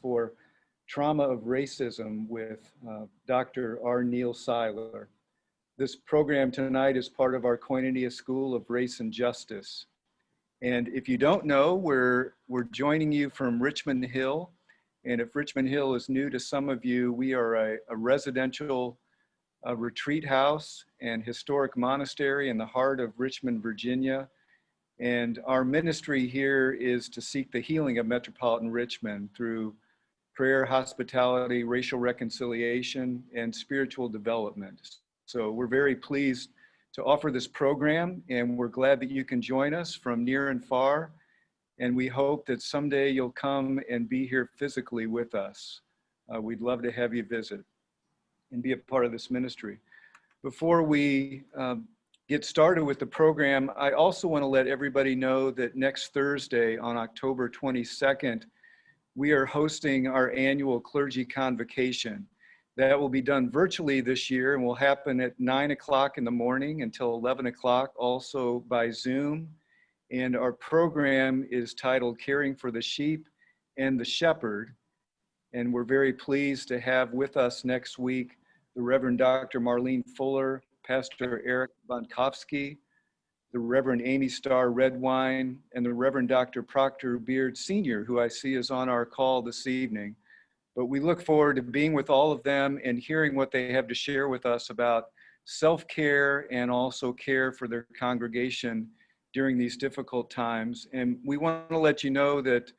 for Trauma of Racism with Dr. R. Neal Siler. This program tonight is part of our Koinonia School of Race and Justice. And if you don't know, we're joining you from Richmond Hill. And if Richmond Hill is new to some of you, we are a residential retreat house and historic monastery in the heart of Richmond, Virginia. And our ministry here is to seek the healing of metropolitan Richmond through prayer, hospitality, racial reconciliation, and spiritual development. So we're very pleased to offer this program, and we're glad that you can join us from near and far. And we hope that someday you'll come and be here physically with us. We'd love to have you visit and be a part of this ministry. Before we get started with the program, I also want to let everybody know that next Thursday on October 22nd, we are hosting our annual clergy convocation. That will be done virtually this year and will happen at 9 o'clock in the morning until 11 o'clock, also by Zoom. And our program is titled Caring for the Sheep and the Shepherd. And we're very pleased to have with us next week the Reverend Dr. Marlene Fuller, Pastor Eric Bonkovsky, the Reverend Amy Starr Redwine, and the Reverend Dr. Proctor Beard Sr., who I see is on our call this evening. But we look forward to being with all of them and hearing what they have to share with us about self-care and also care for their congregation during these difficult times. And we want to let you know that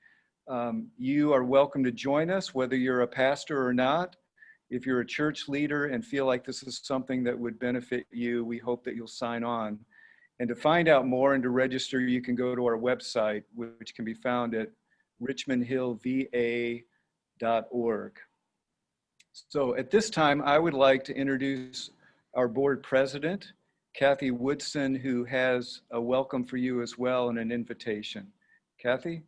you are welcome to join us, whether you're a pastor or not. If you're a church leader and feel like this is something that would benefit you, we hope that you'll sign on. And to find out more and to register, you can go to our website, which can be found at richmondhillva.org. So at this time, I would like to introduce our board president, Kathy Woodson, who has a welcome for you as well and an invitation. Kathy?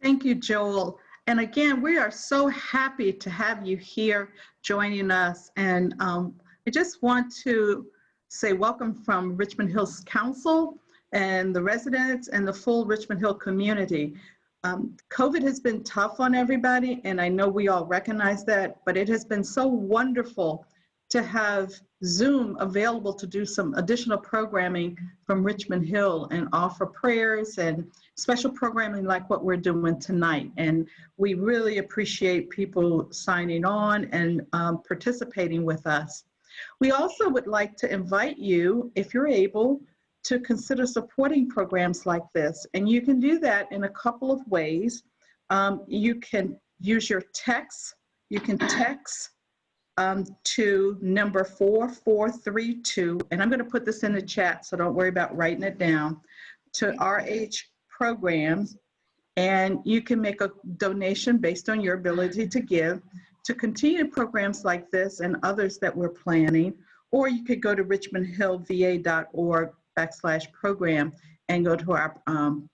Thank you, Joel. And again, we are so happy to have you here joining us. And I just want to say welcome from Richmond Hills Council and the residents and the full Richmond Hill community. COVID has been tough on everybody, and I know we all recognize that, but it has been so wonderful to have Zoom available to do some additional programming from Richmond Hill and offer prayers and special programming like what we're doing tonight. And we really appreciate people signing on and participating with us. We also would like to invite you, if you're able, to consider supporting programs like this. And you can do that in a couple of ways. You can use your text. You can text to number 4432, and I'm going to put this in the chat, so don't worry about writing it down, to RH Programs, and you can make a donation based on your ability to give to continue programs like this and others that we're planning, or you could go to richmondhillva.org/program and go to our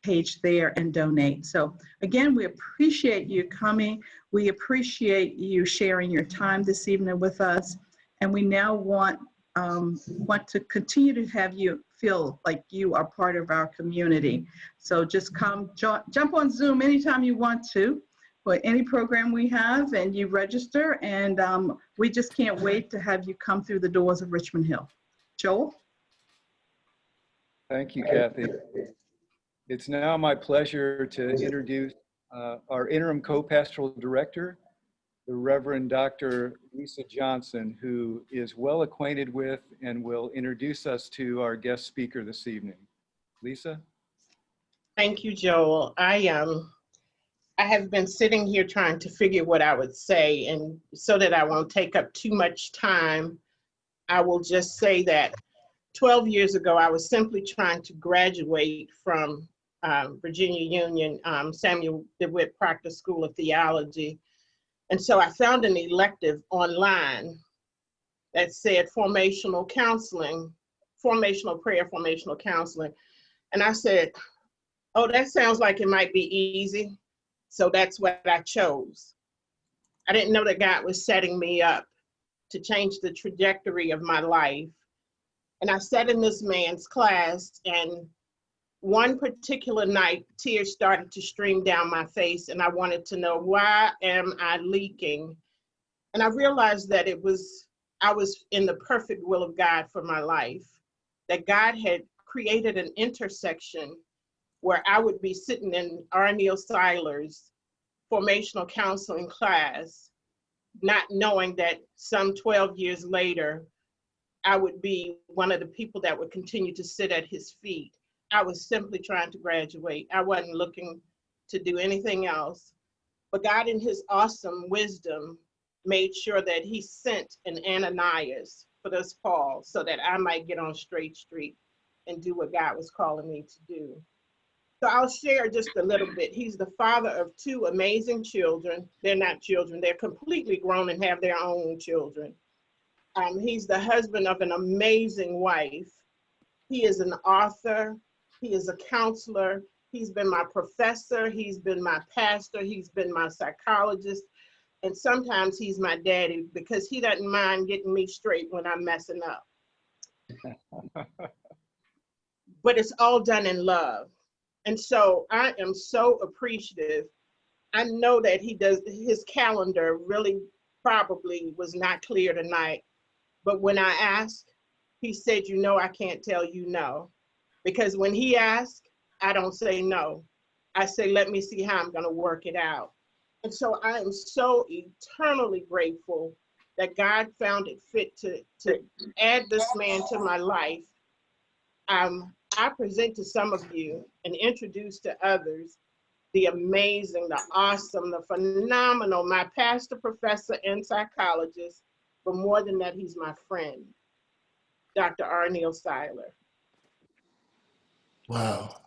page there and donate. So again, we appreciate you coming. We appreciate you sharing your time this evening with us. And we now want to continue to have you feel like you are part of our community. So just come, jump on Zoom anytime you want to, for any program we have, and you register. And we just can't wait to have you come through the doors of Richmond Hill. Joel? Thank you, Kathy. It's now my pleasure to introduce our interim co-pastoral director, the Reverend Dr. Lisa Johnson, who is well acquainted with and will introduce us to our guest speaker this evening. Lisa? Thank you, Joel. I have been sitting here trying to figure what I would say, and so that I won't take up too much time, I will just say that 12 years ago, I was simply trying to graduate from Virginia Union Samuel DeWitt Proctor School of Theology. And so I found an elective online that said formational counseling, formational prayer, formational counseling. And I said, oh, that sounds like it might be easy. So that's what I chose. I didn't know that God was setting me up to change the trajectory of my life. And I sat in this man's class, and one particular night, tears started to stream down my face, and I wanted to know, why am I leaking? And I realized that I was in the perfect will of God for my life, that God had created an intersection where I would be sitting in Neal Siler's formational counseling class, not knowing that some 12 years later, I would be one of the people that would continue to sit at his feet. I was simply trying to graduate. I wasn't looking to do anything else. But God, in his awesome wisdom, made sure that he sent an Ananias for this Paul so that I might get on straight street and do what God was calling me to do. So I'll share just a little bit. He's the father of two amazing children. They're not children, they're completely grown and have their own children. He's the husband of an amazing wife. He is an author. He is a counselor. He's been my professor. He's been my pastor. He's been my psychologist. And sometimes he's my daddy because he doesn't mind getting me straight when I'm messing up. But it's all done in love. And so I am so appreciative. I know that his calendar really probably was not clear tonight. But when I asked, he said, I can't tell you no. Because when he asked, I don't say no. I say, let me see how I'm going to work it out. And so I am so eternally grateful that God found it fit to add this man to my life. I present to some of you and introduce to others the amazing, the awesome, the phenomenal, my pastor, professor, and psychologist, but more than that, he's my friend, Dr. Neal Siler. Wow.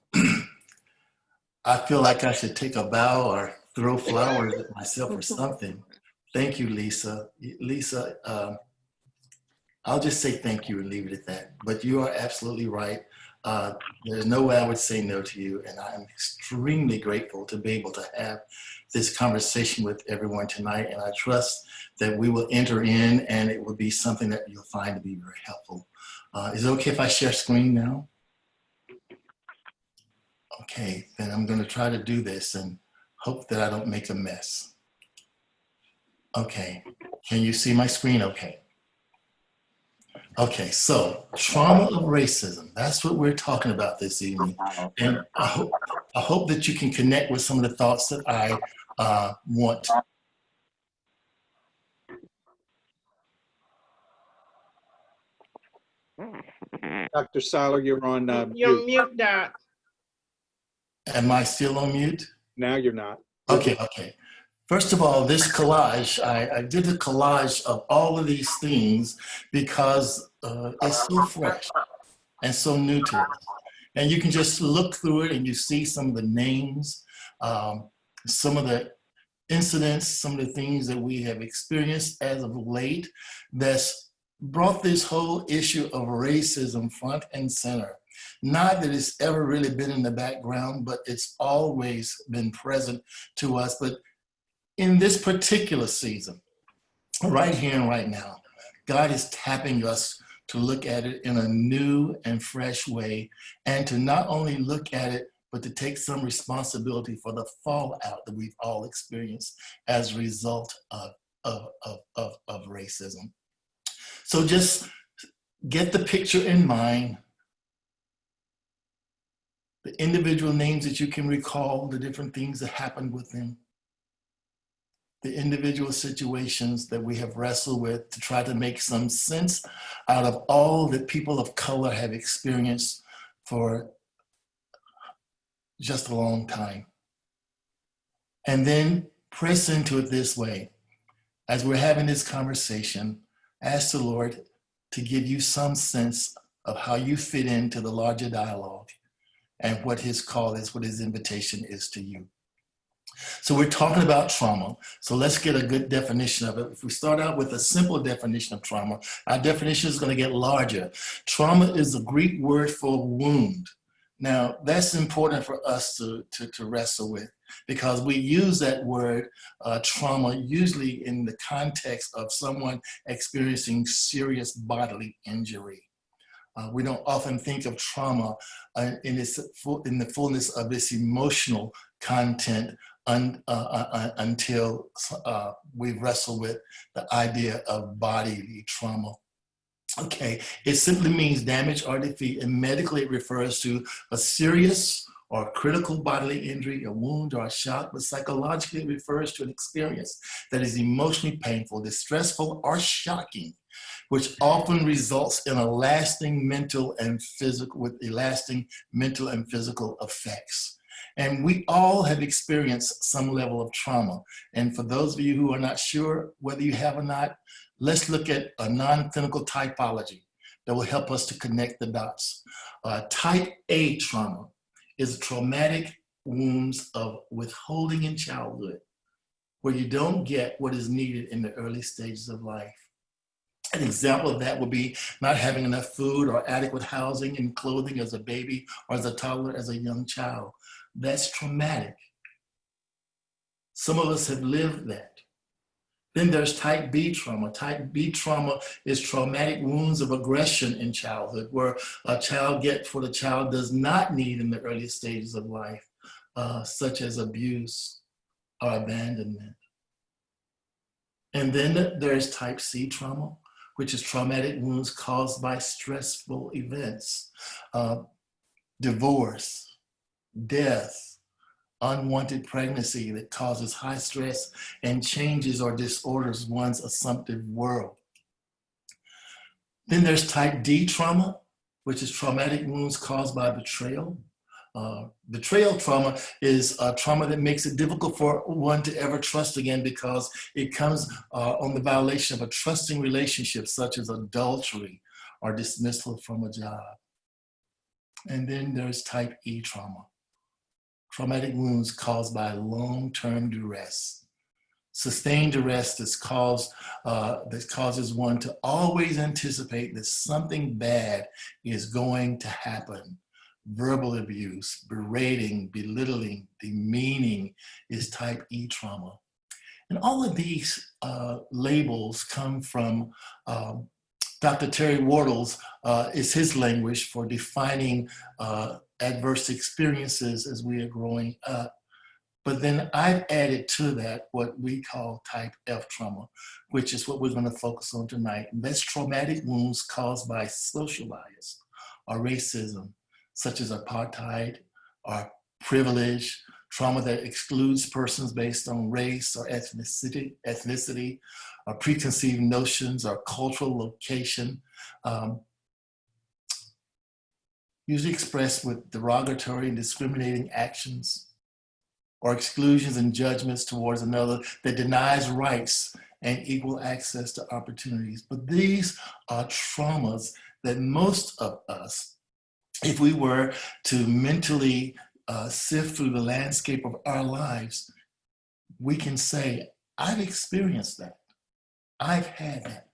I feel like I should take a bow or throw flowers at myself or something. Thank you, Lisa. Lisa, I'll just say thank you and leave it at that. But you are absolutely right. There's no way I would say no to you. And I'm extremely grateful to be able to have this conversation with everyone tonight. And I trust that we will enter in and it will be something that you'll find to be very helpful. Is it okay if I share screen now? Okay, then I'm going to try to do this and hope that I don't make a mess. Okay, can you see my screen okay? Okay, so trauma of racism, that's what we're talking about this evening. And I hope that you can connect with some of the thoughts that I want to. Dr. Siler, you're on You're mute. mute, Doc. Am I still on mute? Now you're not. Okay. First of all, this collage, I did a collage of all of these things because it's so fresh and so new to us. And you can just look through it and you see some of the names, some of the incidents, some of the things that we have experienced as of late that's brought this whole issue of racism front and center. Not that it's ever really been in the background, but it's always been present to us. But in this particular season, right here and right now, God is tapping us to look at it in a new and fresh way, and to not only look at it, but to take some responsibility for the fallout that we've all experienced as a result of racism. So just get the picture in mind, the individual names that you can recall, the different things that happened with them, the individual situations that we have wrestled with to try to make some sense out of all that people of color have experienced for just a long time. And then press into it this way. As we're having this conversation, ask the Lord to give you some sense of how you fit into the larger dialogue and what his call is, what his invitation is to you. So we're talking about trauma. So let's get a good definition of it. If we start out with a simple definition of trauma, our definition is going to get larger. Trauma is the Greek word for wound. Now, that's important for us to wrestle with, because we use that word trauma usually in the context of someone experiencing serious bodily injury. We don't often think of trauma in the fullness of its emotional content until we wrestle with the idea of bodily trauma. Okay, it simply means damage or defeat, and medically it refers to a serious or critical bodily injury, a wound, or a shock, but psychologically it refers to an experience that is emotionally painful, distressful, or shocking, which often results in a lasting mental and physical, effects. And we all have experienced some level of trauma. And for those of you who are not sure whether you have or not, let's look at a non-clinical typology that will help us to connect the dots. Type A trauma is traumatic wounds of withholding in childhood, where you don't get what is needed in the early stages of life. An example of that would be not having enough food or adequate housing and clothing as a baby or as a toddler, as a young child. That's traumatic. Some of us have lived that. Then there's type B trauma. Type B trauma is traumatic wounds of aggression in childhood, where a child gets what a child does not need in the early stages of life, such as abuse or abandonment. And then there's type C trauma, which is traumatic wounds caused by stressful events, divorce, death, unwanted pregnancy that causes high stress and changes or disorders one's assumptive world. Then there's type D trauma, which is traumatic wounds caused by betrayal. Betrayal trauma is a trauma that makes it difficult for one to ever trust again, because it comes on the violation of a trusting relationship, such as adultery or dismissal from a job. And then there's type E trauma. Traumatic wounds caused by long-term duress. Sustained duress that causes one to always anticipate that something bad is going to happen. Verbal abuse, berating, belittling, demeaning is type E trauma. And all of these labels come from Dr. Terry Wardle's, is his language for defining adverse experiences as we are growing up. But then I've added to that what we call type F trauma, which is what we're going to focus on tonight. And that's traumatic wounds caused by social bias or racism, such as apartheid or privilege, trauma that excludes persons based on race or ethnicity or preconceived notions or cultural location, usually expressed with derogatory and discriminating actions or exclusions and judgments towards another that denies rights and equal access to opportunities. But these are traumas that most of us, if we were to mentally sift through the landscape of our lives, we can say, I've experienced that. I've had that.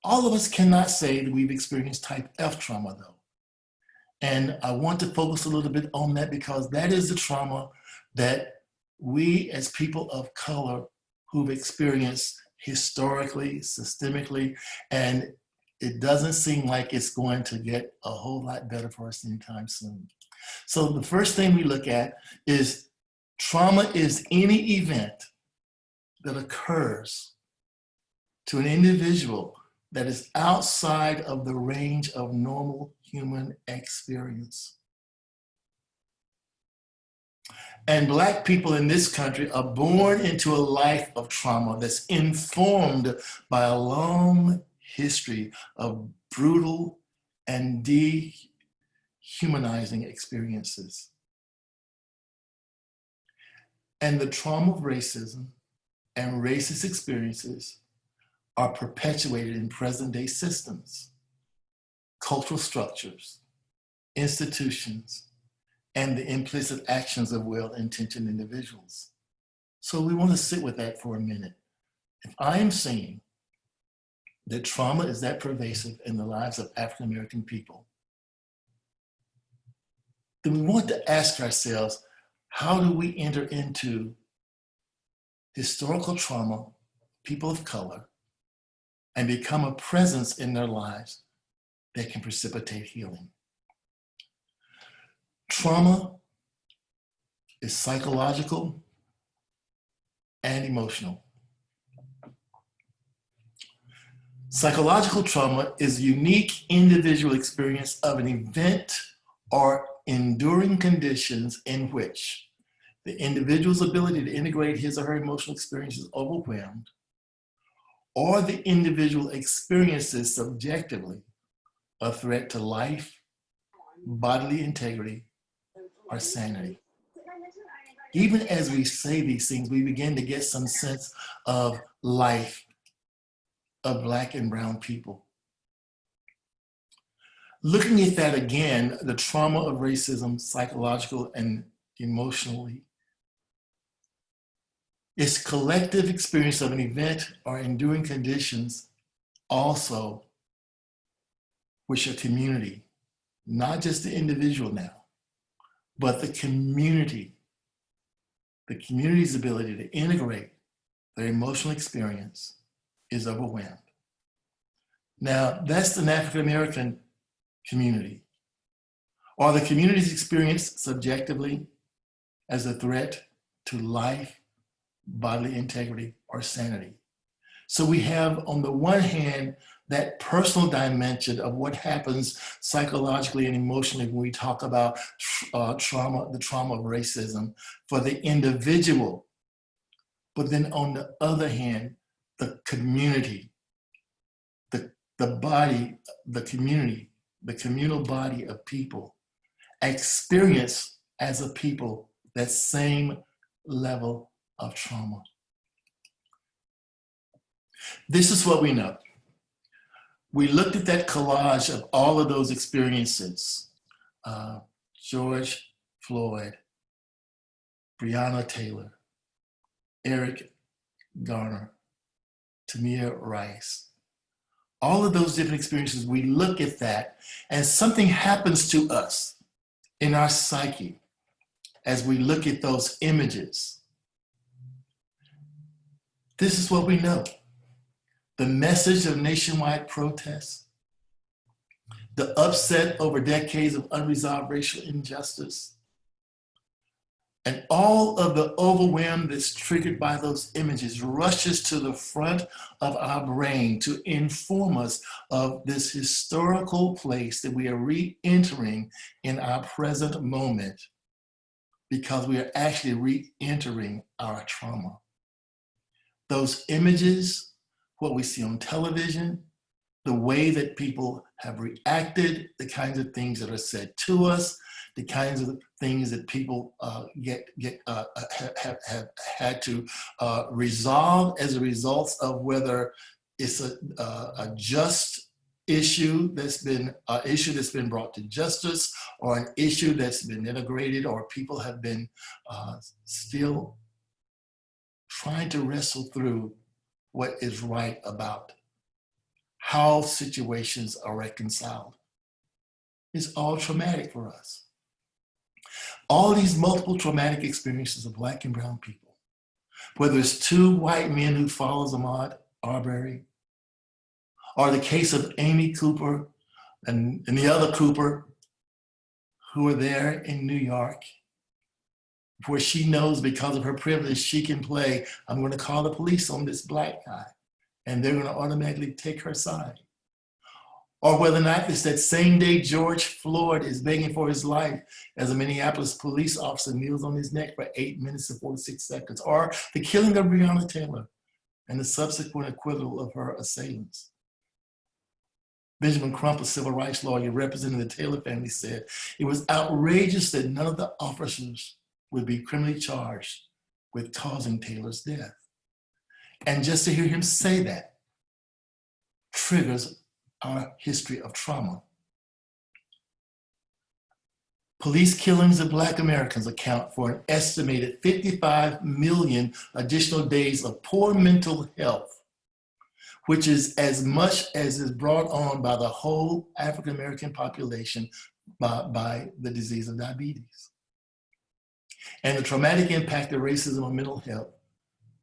All of us cannot say that we've experienced type F trauma, though. And I want to focus a little bit on that, because that is the trauma that we as people of color who've experienced historically, systemically, and it doesn't seem like it's going to get a whole lot better for us anytime soon. So the first thing we look at is trauma is any event that occurs to an individual that is outside of the range of normal human experience. And Black people in this country are born into a life of trauma that's informed by a long history of brutal and dehumanizing experiences. And the trauma of racism and racist experiences are perpetuated in present-day systems, cultural structures, institutions, and the implicit actions of well-intentioned individuals. So we want to sit with that for a minute. If I am saying that trauma is that pervasive in the lives of African-American people, then we want to ask ourselves, how do we enter into historical trauma, people of color, and become a presence in their lives that can precipitate healing. Trauma is psychological and emotional. Psychological trauma is a unique individual experience of an event or enduring conditions in which the individual's ability to integrate his or her emotional experience is overwhelmed, or the individual experiences subjectively a threat to life, bodily integrity, or sanity. Even as we say these things, we begin to get some sense of life of Black and brown people. Looking at that again, the trauma of racism, psychological and emotionally, is collective experience of an event or enduring conditions also which a community, not just the individual now, but the community's ability to integrate their emotional experience is overwhelmed. Now, that's the African American community. Are the community's experience subjectively as a threat to life, bodily integrity, or sanity? So we have, on the one hand, that personal dimension of what happens psychologically and emotionally when we talk about trauma, the trauma of racism for the individual. But then on the other hand, the community, the body, the community, the communal body of people experience as a people that same level of trauma. This is what we know. We looked at that collage of all of those experiences. George Floyd, Breonna Taylor, Eric Garner, Tamir Rice. All of those different experiences, we look at that and something happens to us in our psyche as we look at those images. This is what we know. The message of nationwide protests, the upset over decades of unresolved racial injustice, and all of the overwhelm that's triggered by those images rushes to the front of our brain to inform us of this historical place that we are re-entering in our present moment, because we are actually re-entering our trauma. Those images, what we see on television, the way that people have reacted, the kinds of things that are said to us, the kinds of things that people have had to resolve as a result of whether it's a just issue that's been brought to justice, or an issue that's been integrated, or people have been still trying to wrestle through what is right about how situations are reconciled. It's all traumatic for us. All these multiple traumatic experiences of Black and brown people, whether it's two white men who follows Ahmaud Arbery, or the case of Amy Cooper and the other Cooper who were there in New York, where she knows because of her privilege, she can play, I'm going to call the police on this Black guy, and they're going to automatically take her side. Or whether or not it's that same day George Floyd is begging for his life as a Minneapolis police officer kneels on his neck for 8 minutes and 46 seconds. Or the killing of Breonna Taylor and the subsequent acquittal of her assailants. Benjamin Crump, a civil rights lawyer representing the Taylor family, said, it was outrageous that none of the officers would be criminally charged with causing Taylor's death. And just to hear him say that triggers our history of trauma. Police killings of Black Americans account for an estimated 55 million additional days of poor mental health, which is as much as is brought on by the whole African American population by the disease of diabetes. And the traumatic impact of racism on mental health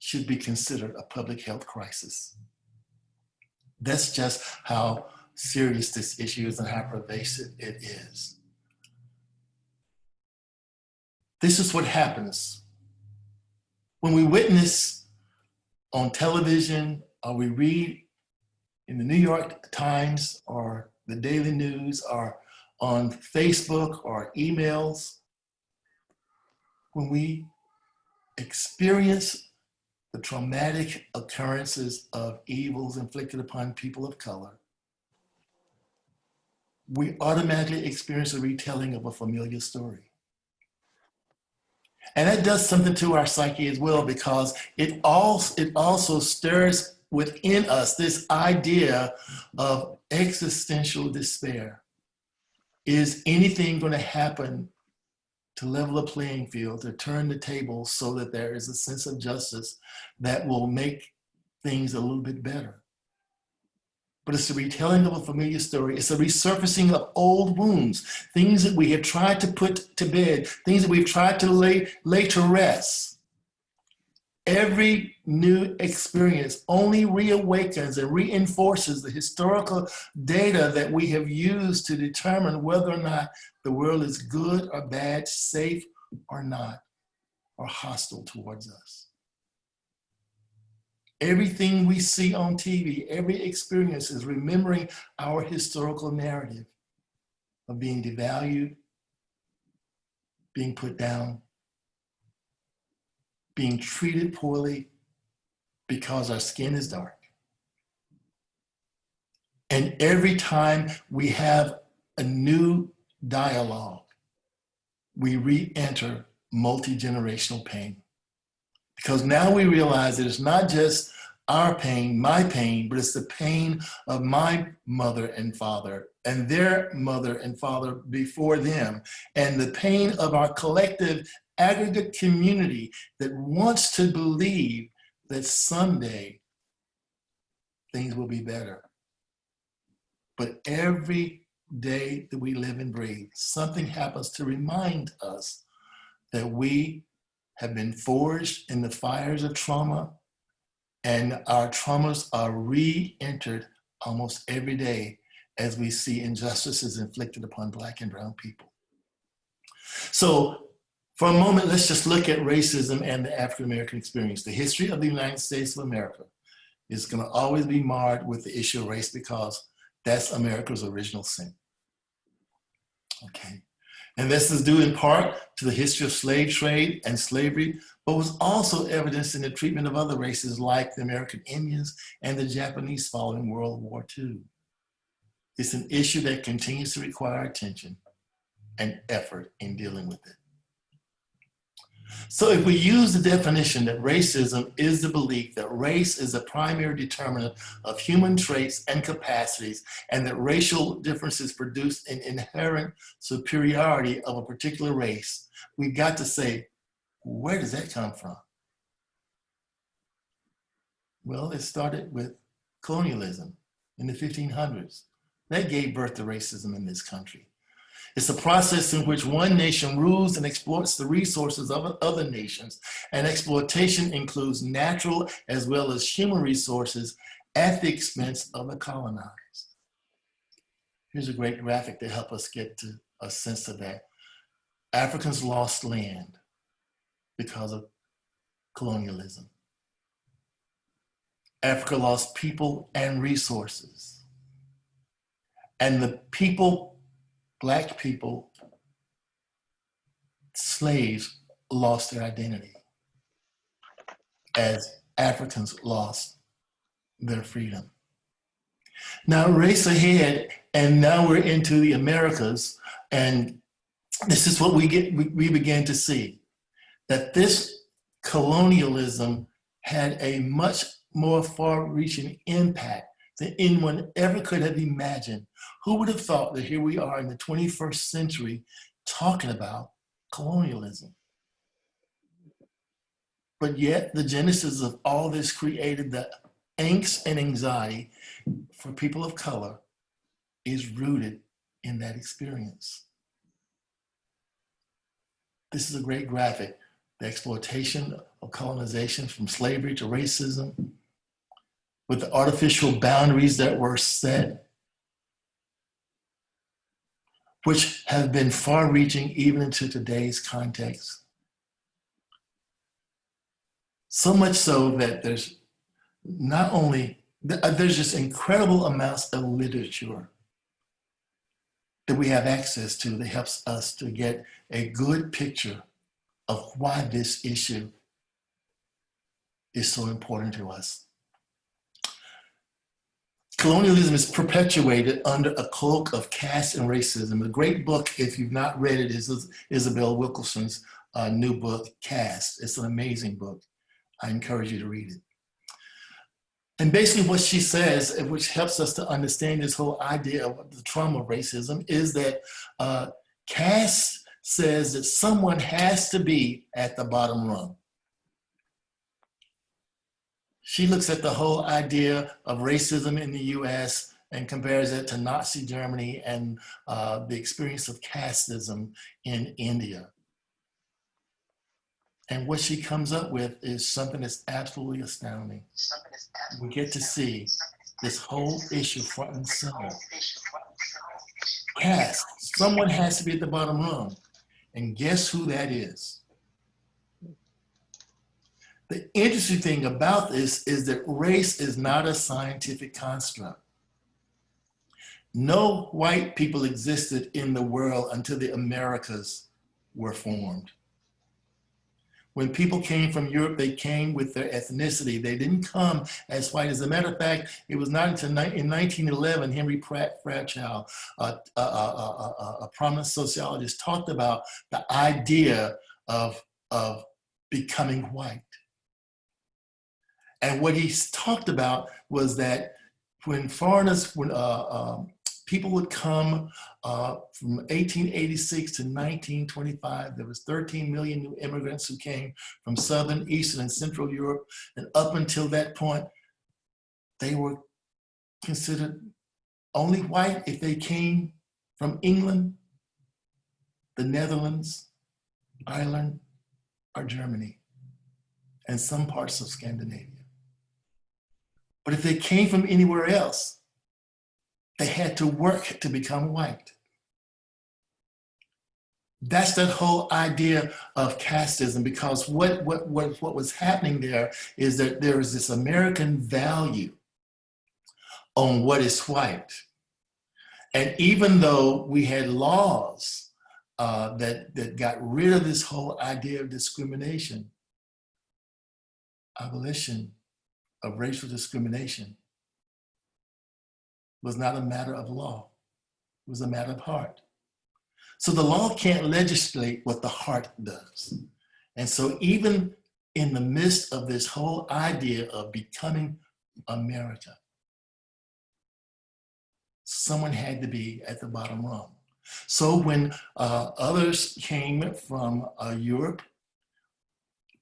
should be considered a public health crisis. That's just how serious this issue is and how pervasive it is. This is what happens when we witness on television or we read in the New York Times or the Daily News or on Facebook or emails, when we experience the traumatic occurrences of evils inflicted upon people of color, we automatically experience a retelling of a familiar story. And that does something to our psyche as well, because it also stirs within us this idea of existential despair. Is anything going to happen to level the playing field, to turn the table so that there is a sense of justice that will make things a little bit better? But it's a retelling of a familiar story. It's a resurfacing of old wounds, things that we have tried to put to bed, things that we've tried to lay to rest. Every new experience only reawakens and reinforces the historical data that we have used to determine whether or not the world is good or bad, safe or not, or hostile towards us. Everything we see on TV, every experience is remembering our historical narrative of being devalued, being put down, being treated poorly because our skin is dark. And every time we have a new dialogue, we re-enter multi-generational pain. Because now we realize that it's not just our pain, my pain, but it's the pain of my mother and father and their mother and father before them, and the pain of our collective aggregate community that wants to believe that someday things will be better. But every day that we live and breathe, something happens to remind us that we have been forged in the fires of trauma, and our traumas are re-entered almost every day as we see injustices inflicted upon Black and brown people. So for a moment, let's just look at racism and the African-American experience. The history of the United States of America is going to always be marred with the issue of race, because that's America's original sin. Okay. And this is due in part to the history of slave trade and slavery, but was also evidenced in the treatment of other races like the American Indians and the Japanese following World War II. It's an issue that continues to require attention and effort in dealing with it. So if we use the definition that racism is the belief that race is a primary determinant of human traits and capacities, and that racial differences produce an inherent superiority of a particular race, we've got to say, where does that come from? Well, it started with colonialism in the 1500s. That gave birth to racism in this country. It's a process in which one nation rules and exploits the resources of other nations, and exploitation includes natural as well as human resources at the expense of the colonized. Here's a great graphic to help us get to a sense of that. Africans lost land because of colonialism. Africa lost people and resources. And the people, Black people, slaves, lost their identity as Africans lost their freedom. Now race ahead, and now we're into the Americas, and this is what we begin to see, that this colonialism had a much more far-reaching impact than anyone ever could have imagined. Who would have thought that here we are in the 21st century talking about colonialism? But yet the genesis of all this created the angst and anxiety for people of color is rooted in that experience. This is a great graphic. The exploitation of colonization from slavery to racism, with the artificial boundaries that were set, which have been far-reaching even into today's context. So much so that there's not only, there's just incredible amounts of literature that we have access to that helps us to get a good picture of why this issue is so important to us. Colonialism is perpetuated under a cloak of caste and racism. The great book, if you've not read it, is Isabel Wilkerson's new book, Caste. It's an amazing book. I encourage you to read it. And basically what she says, which helps us to understand this whole idea of the trauma of racism, is that caste says that someone has to be at the bottom rung. She looks at the whole idea of racism in the US and compares it to Nazi Germany and the experience of casteism in India. And what she comes up with is something that's absolutely astounding. We get to see this whole issue front and center. Caste, someone has to be at the bottom rung. And guess who that is? The interesting thing about this is that race is not a scientific construct. No white people existed in the world until the Americas were formed. When people came from Europe, they came with their ethnicity. They didn't come as white. As a matter of fact, it was not until in 1911, Henry Fairchild, a prominent sociologist, talked about the idea of becoming white. And what he talked about was that when foreigners, people would come from 1886 to 1925, there was 13 million new immigrants who came from Southern, Eastern, and Central Europe. And up until that point, they were considered only white if they came from England, the Netherlands, Ireland, or Germany, and some parts of Scandinavia. But if they came from anywhere else, they had to work to become white. That's that whole idea of casteism, because what was happening there is that there is this American value on what is white. And even though we had laws that got rid of this whole idea of discrimination, abolition of racial discrimination was not a matter of law, it was a matter of heart. So the law can't legislate what the heart does. And so even in the midst of this whole idea of becoming America, someone had to be at the bottom rung. So when others came from Europe,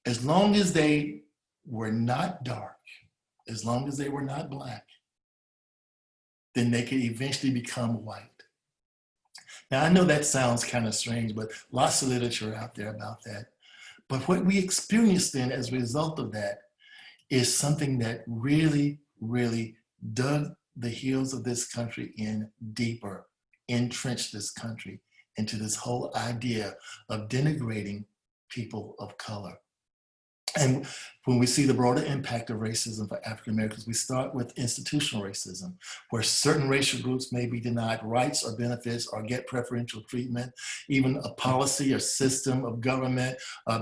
as long as they were not dark, as long as they were not Black, then they could eventually become white. Now, I know that sounds kind of strange, but lots of literature out there about that. But what we experienced then as a result of that is something that really, really dug the heels of this country in deeper, entrenched this country into this whole idea of denigrating people of color. And when we see the broader impact of racism for African Americans, we start with institutional racism, where certain racial groups may be denied rights or benefits or get preferential treatment, even a policy or system of government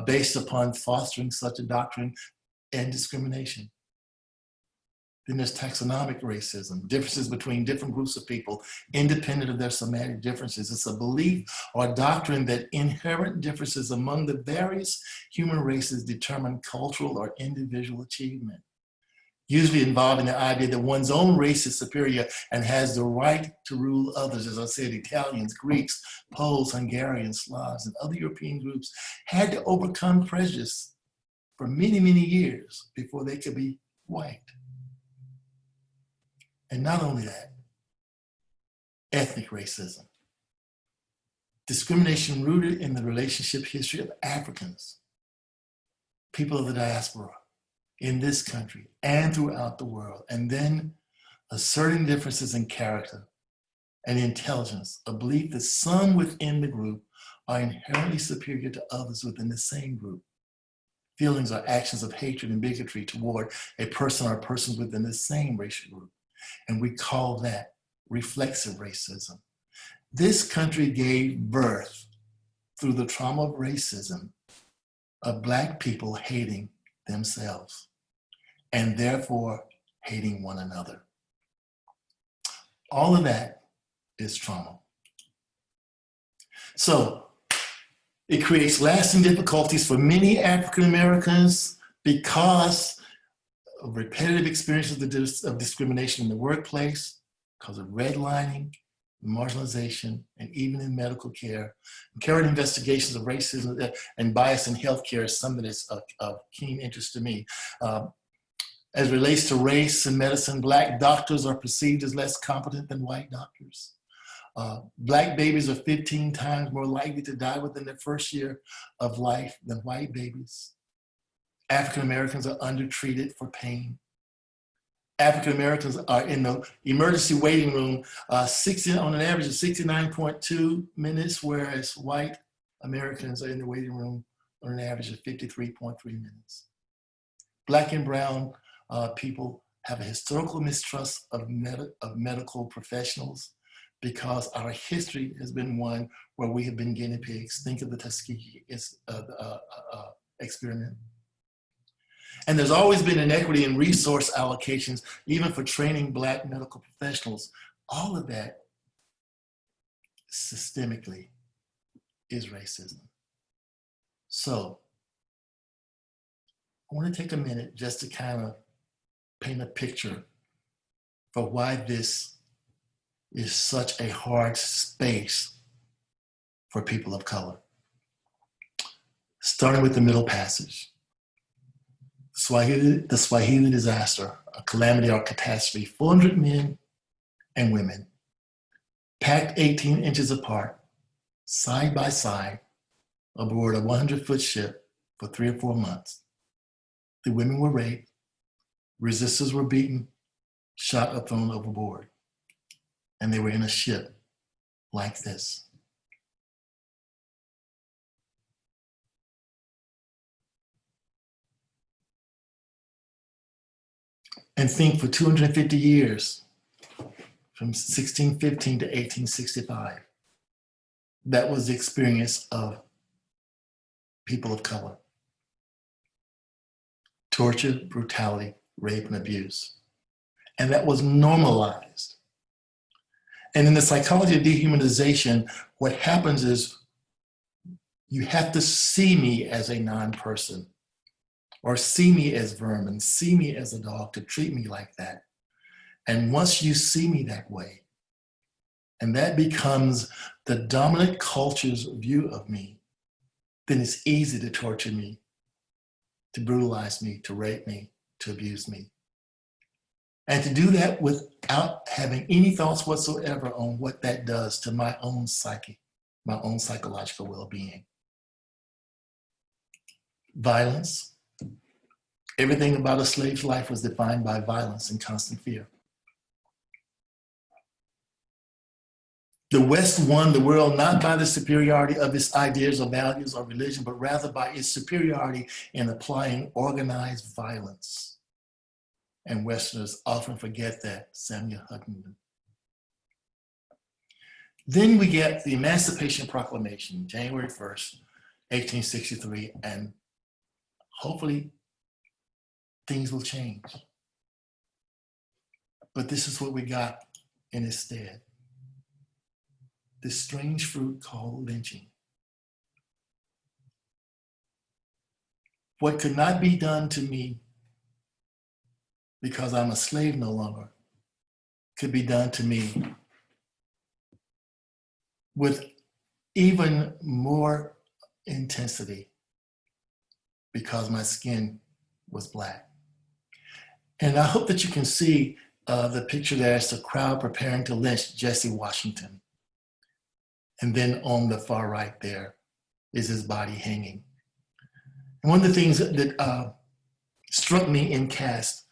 based upon fostering such a doctrine and discrimination. Then there's taxonomic racism, differences between different groups of people, independent of their somatic differences. It's a belief or doctrine that inherent differences among the various human races determine cultural or individual achievement, usually involving the idea that one's own race is superior and has the right to rule others. As I said, Italians, Greeks, Poles, Hungarians, Slavs, and other European groups had to overcome prejudice for many, many years before they could be white. And not only that, ethnic racism. Discrimination rooted in the relationship history of Africans, people of the diaspora in this country and throughout the world, and then asserting differences in character and intelligence, a belief that some within the group are inherently superior to others within the same group. Feelings or actions of hatred and bigotry toward a person or persons within the same racial group. And we call that reflexive racism. This country gave birth through the trauma of racism of Black people hating themselves and therefore hating one another. All of that is trauma. So it creates lasting difficulties for many African Americans because of repetitive experiences of discrimination in the workplace, because of redlining, marginalization, and even in medical care. Current investigations of racism and bias in healthcare is something that's of keen interest to me. As it relates to race and medicine, Black doctors are perceived as less competent than white doctors. Black babies are 15 times more likely to die within their first year of life than white babies. African Americans are undertreated for pain. African Americans are in the emergency waiting room on an average of 69.2 minutes, whereas white Americans are in the waiting room on an average of 53.3 minutes. Black and brown people have a historical mistrust of medical professionals because our history has been one where we have been guinea pigs. Think of the Tuskegee experiment. And there's always been inequity in resource allocations, even for training Black medical professionals. All of that systemically is racism. So I want to take a minute just to kind of paint a picture for why this is such a hard space for people of color. Starting with the Middle Passage. The Swahili disaster, a calamity or catastrophe, 400 men and women, packed 18 inches apart, side by side, aboard a 100-foot ship for 3 or 4 months. The women were raped, resistors were beaten, shot or thrown overboard, and they were in a ship like this. And think for 250 years, from 1615 to 1865, that was the experience of people of color. Torture, brutality, rape, and abuse. And that was normalized. And in the psychology of dehumanization, what happens is you have to see me as a non-person, or see me as vermin, see me as a dog, to treat me like that. And once you see me that way, and that becomes the dominant culture's view of me, then it's easy to torture me, to brutalize me, to rape me, to abuse me. And to do that without having any thoughts whatsoever on what that does to my own psyche, my own psychological well-being. Violence. Everything about a slave's life was defined by violence and constant fear. The West won the world not by the superiority of its ideas or values or religion, but rather by its superiority in applying organized violence. And Westerners often forget that, Samuel Huntington. Then we get the Emancipation Proclamation, January 1st, 1863, and hopefully things will change. But this is what we got in its stead. This strange fruit called lynching. What could not be done to me because I'm a slave no longer could be done to me with even more intensity because my skin was Black. And I hope that you can see the picture there. It's the crowd preparing to lynch Jesse Washington. And then on the far right there is his body hanging. And one of the things that struck me in Caste,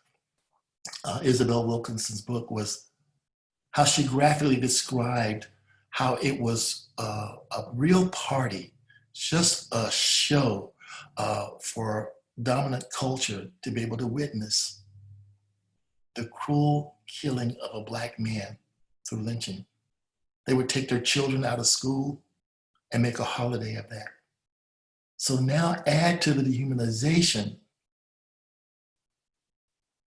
Isabel Wilkinson's book, was how she graphically described how it was a real party, just a show for dominant culture to be able to witness the cruel killing of a Black man through lynching. They would take their children out of school and make a holiday of that. So now add to the dehumanization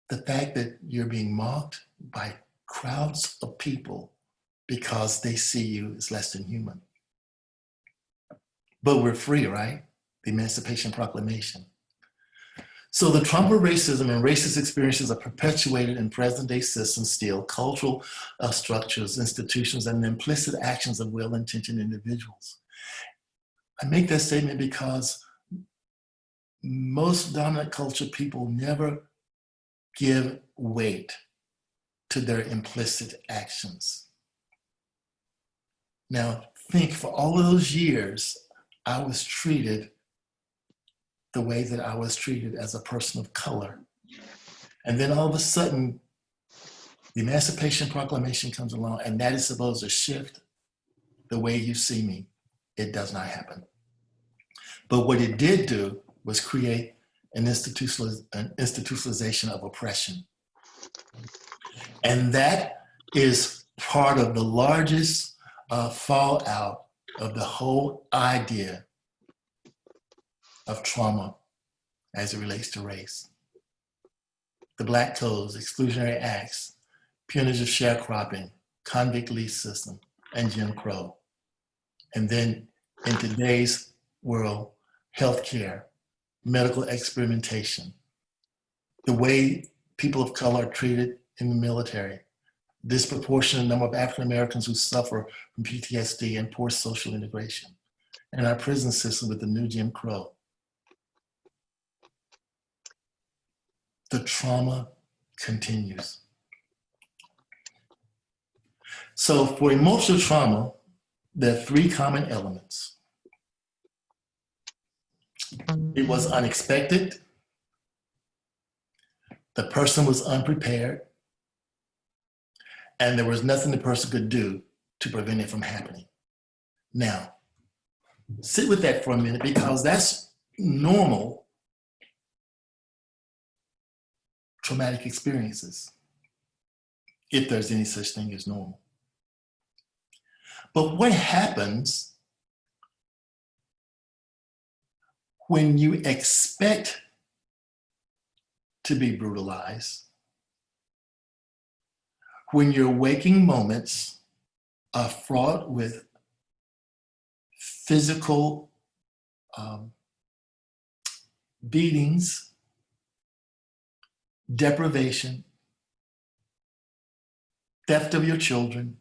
the fact that you're being mocked by crowds of people because they see you as less than human. But we're free, right? The Emancipation Proclamation. So the trauma of racism and racist experiences are perpetuated in present-day systems still, cultural structures, institutions, and the implicit actions of well-intentioned individuals. I make that statement because most dominant culture people never give weight to their implicit actions. Now, think for all of those years, I was treated the way that I was treated as a person of color. And then all of a sudden, the Emancipation Proclamation comes along, and that is supposed to shift the way you see me. It does not happen. But what it did do was create an institutionalization of oppression. And that is part of the largest fallout of the whole idea of trauma as it relates to race. The Black Codes, exclusionary acts, punitive sharecropping, convict lease system, and Jim Crow. And then in today's world, healthcare, medical experimentation, the way people of color are treated in the military, disproportionate number of African Americans who suffer from PTSD and poor social integration, and our prison system with the new Jim Crow. The trauma continues. So for emotional trauma, there are three common elements. It was unexpected. The person was unprepared. And there was nothing the person could do to prevent it from happening. Now, sit with that for a minute because that's normal traumatic experiences, if there's any such thing as normal. But what happens when you expect to be brutalized, when your waking moments are fraught with physical beatings, deprivation, theft of your children?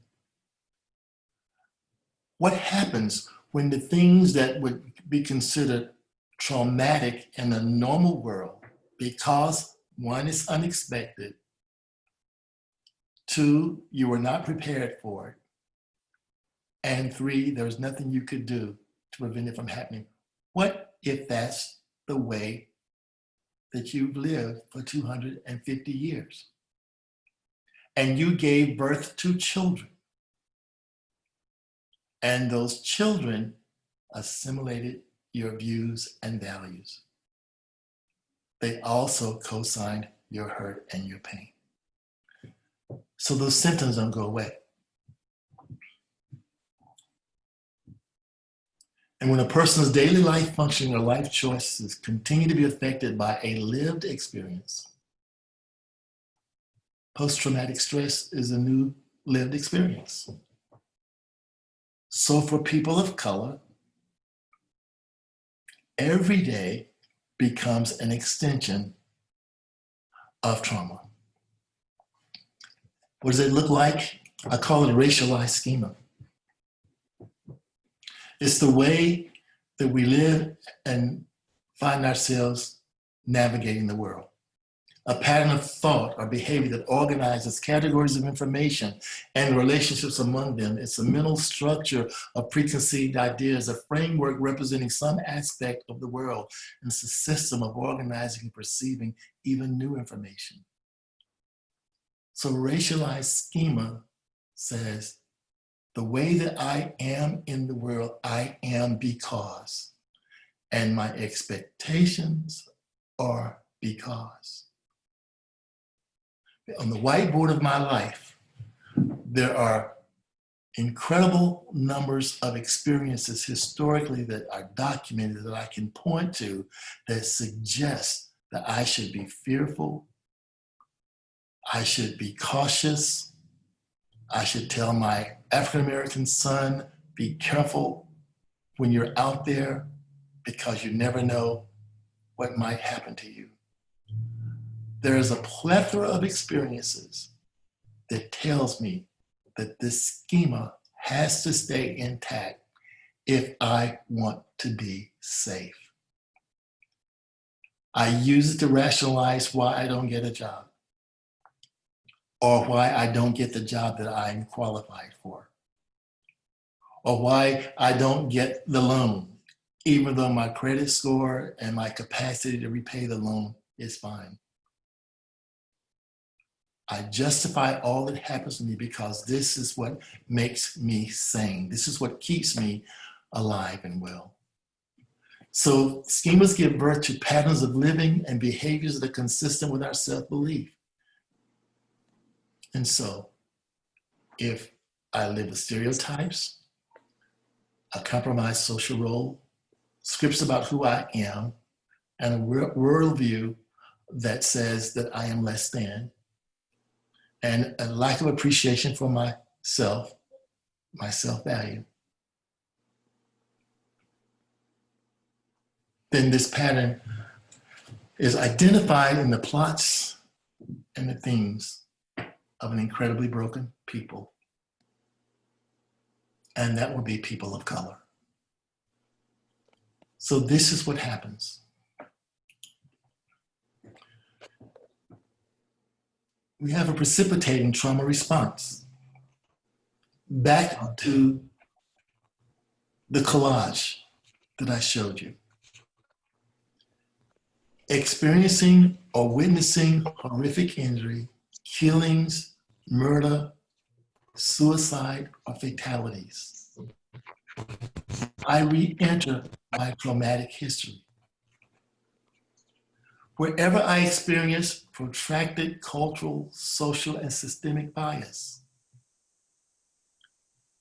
What happens when the things that would be considered traumatic in a normal world, because one, is unexpected, two, you were not prepared for it, and three, there's nothing you could do to prevent it from happening? What if that's the way that you've lived for 250 years? And you gave birth to children, and those children assimilated your views and values. They also co-signed your hurt and your pain. So those symptoms don't go away. And when a person's daily life functioning or life choices continue to be affected by a lived experience, post-traumatic stress is a new lived experience. So for people of color, every day becomes an extension of trauma. What does it look like? I call it a racialized schema. It's the way that we live and find ourselves navigating the world. A pattern of thought or behavior that organizes categories of information and relationships among them. It's a mental structure of preconceived ideas, a framework representing some aspect of the world, and it's a system of organizing and perceiving even new information. So racialized schema says, the way that I am in the world, I am because, and my expectations are because. On the whiteboard of my life, there are incredible numbers of experiences historically that are documented that I can point to that suggest that I should be fearful, I should be cautious, I should tell my African-American son, be careful when you're out there because you never know what might happen to you. There is a plethora of experiences that tells me that this schema has to stay intact if I want to be safe. I use it to rationalize why I don't get a job or why I don't get the job that I'm qualified for or why I don't get the loan, even though my credit score and my capacity to repay the loan is fine. I justify all that happens to me because this is what makes me sane. This is what keeps me alive and well. So schemas give birth to patterns of living and behaviors that are consistent with our self-belief. And so if I live with stereotypes, a compromised social role, scripts about who I am, and a worldview that says that I am less than, and a lack of appreciation for myself, my self-value, then this pattern is identified in the plots and the themes of an incredibly broken people. And that will be people of color. So this is what happens. We have a precipitating trauma response. Back to the collage that I showed you. Experiencing or witnessing horrific injury, killings, murder, suicide, or fatalities. I re-enter my traumatic history. Wherever I experience protracted cultural, social, and systemic bias,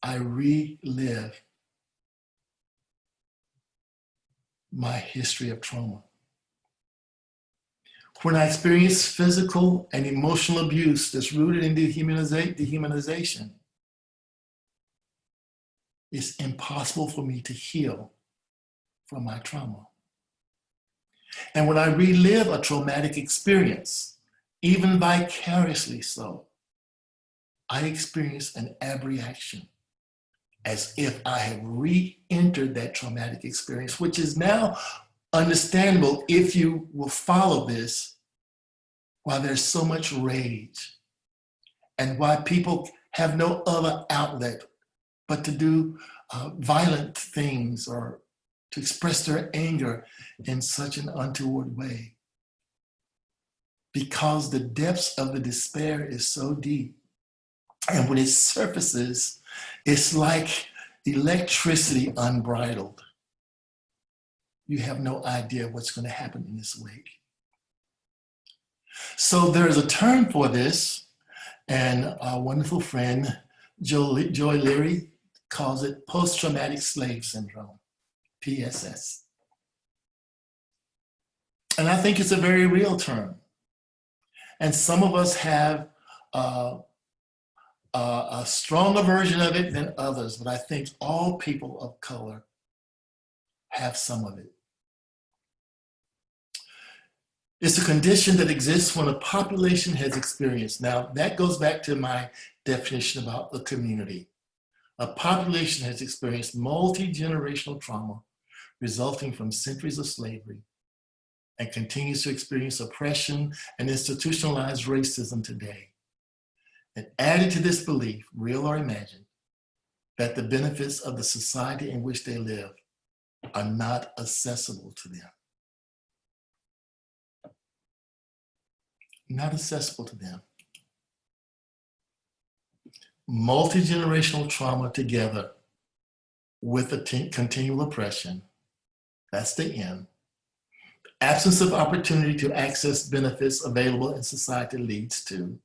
I relive my history of trauma. When I experience physical and emotional abuse that's rooted in dehumanization, it's impossible for me to heal from my trauma. And when I relive a traumatic experience, even vicariously so, I experience an abreaction as if I have re-entered that traumatic experience, which is now understandable if you will follow this, why there's so much rage and why people have no other outlet but to do violent things or to express their anger in such an untoward way. Because the depths of the despair is so deep. And when it surfaces, it's like electricity unbridled. You have no idea what's going to happen in this wake. So there's a term for this, and our wonderful friend, Joy Leary, calls it post-traumatic slave syndrome, PSS. And I think it's a very real term. And some of us have a stronger version of it than others, but I think all people of color have some of it. It's a condition that exists when a population has experienced. Now, that goes back to my definition about a community. A population has experienced multi-generational trauma resulting from centuries of slavery and continues to experience oppression and institutionalized racism today. And added to this belief, real or imagined, that the benefits of the society in which they live are not accessible to them. Not accessible to them. multi-generational trauma together with the continual oppression, that's the N. Absence of opportunity to access benefits available in society leads to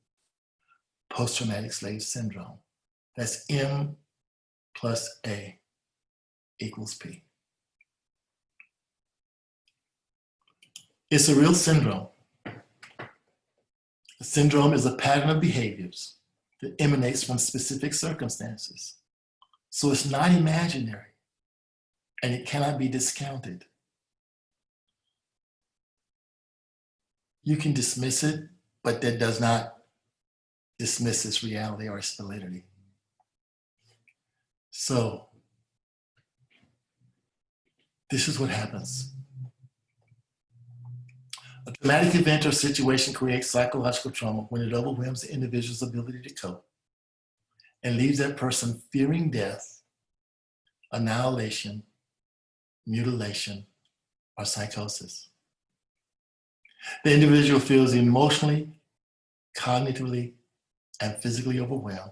post-traumatic slave syndrome. That's M plus A equals P. It's a real syndrome. A syndrome is a pattern of behaviors that emanates from specific circumstances. So it's not imaginary, and it cannot be discounted. You can dismiss it, but that does not dismiss its reality or its validity. So this is what happens. A traumatic event or situation creates psychological trauma when it overwhelms the individual's ability to cope and leaves that person fearing death, annihilation, mutilation, or psychosis. The individual feels emotionally, cognitively, and physically overwhelmed.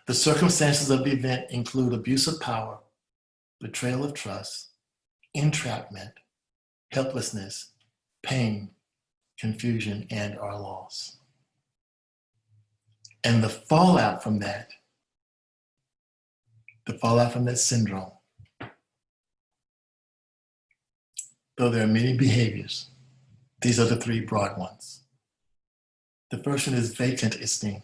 The circumstances of the event include abuse of power, betrayal of trust, entrapment, helplessness, pain, confusion, and or loss. And the fallout from that syndrome, though there are many behaviors, these are the three broad ones. The first one is vacant esteem.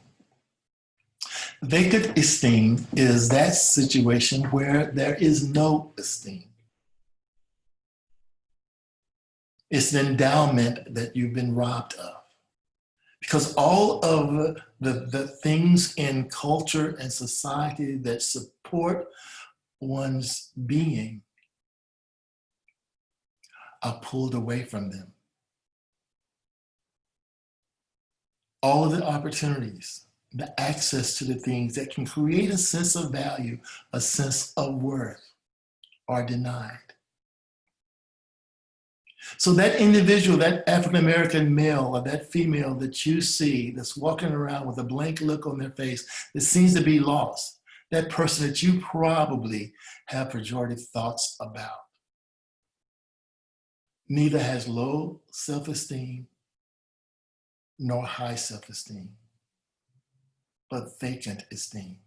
Vacant esteem is that situation where there is no esteem. It's an endowment that you've been robbed of. Because all of the things in culture and society that support one's being are pulled away from them. All of the opportunities, the access to the things that can create a sense of value, a sense of worth, are denied. So that individual, that African-American male or that female that you see that's walking around with a blank look on their face that seems to be lost, that person that you probably have pejorative thoughts about, neither has low self-esteem nor high self-esteem, but vacant esteem.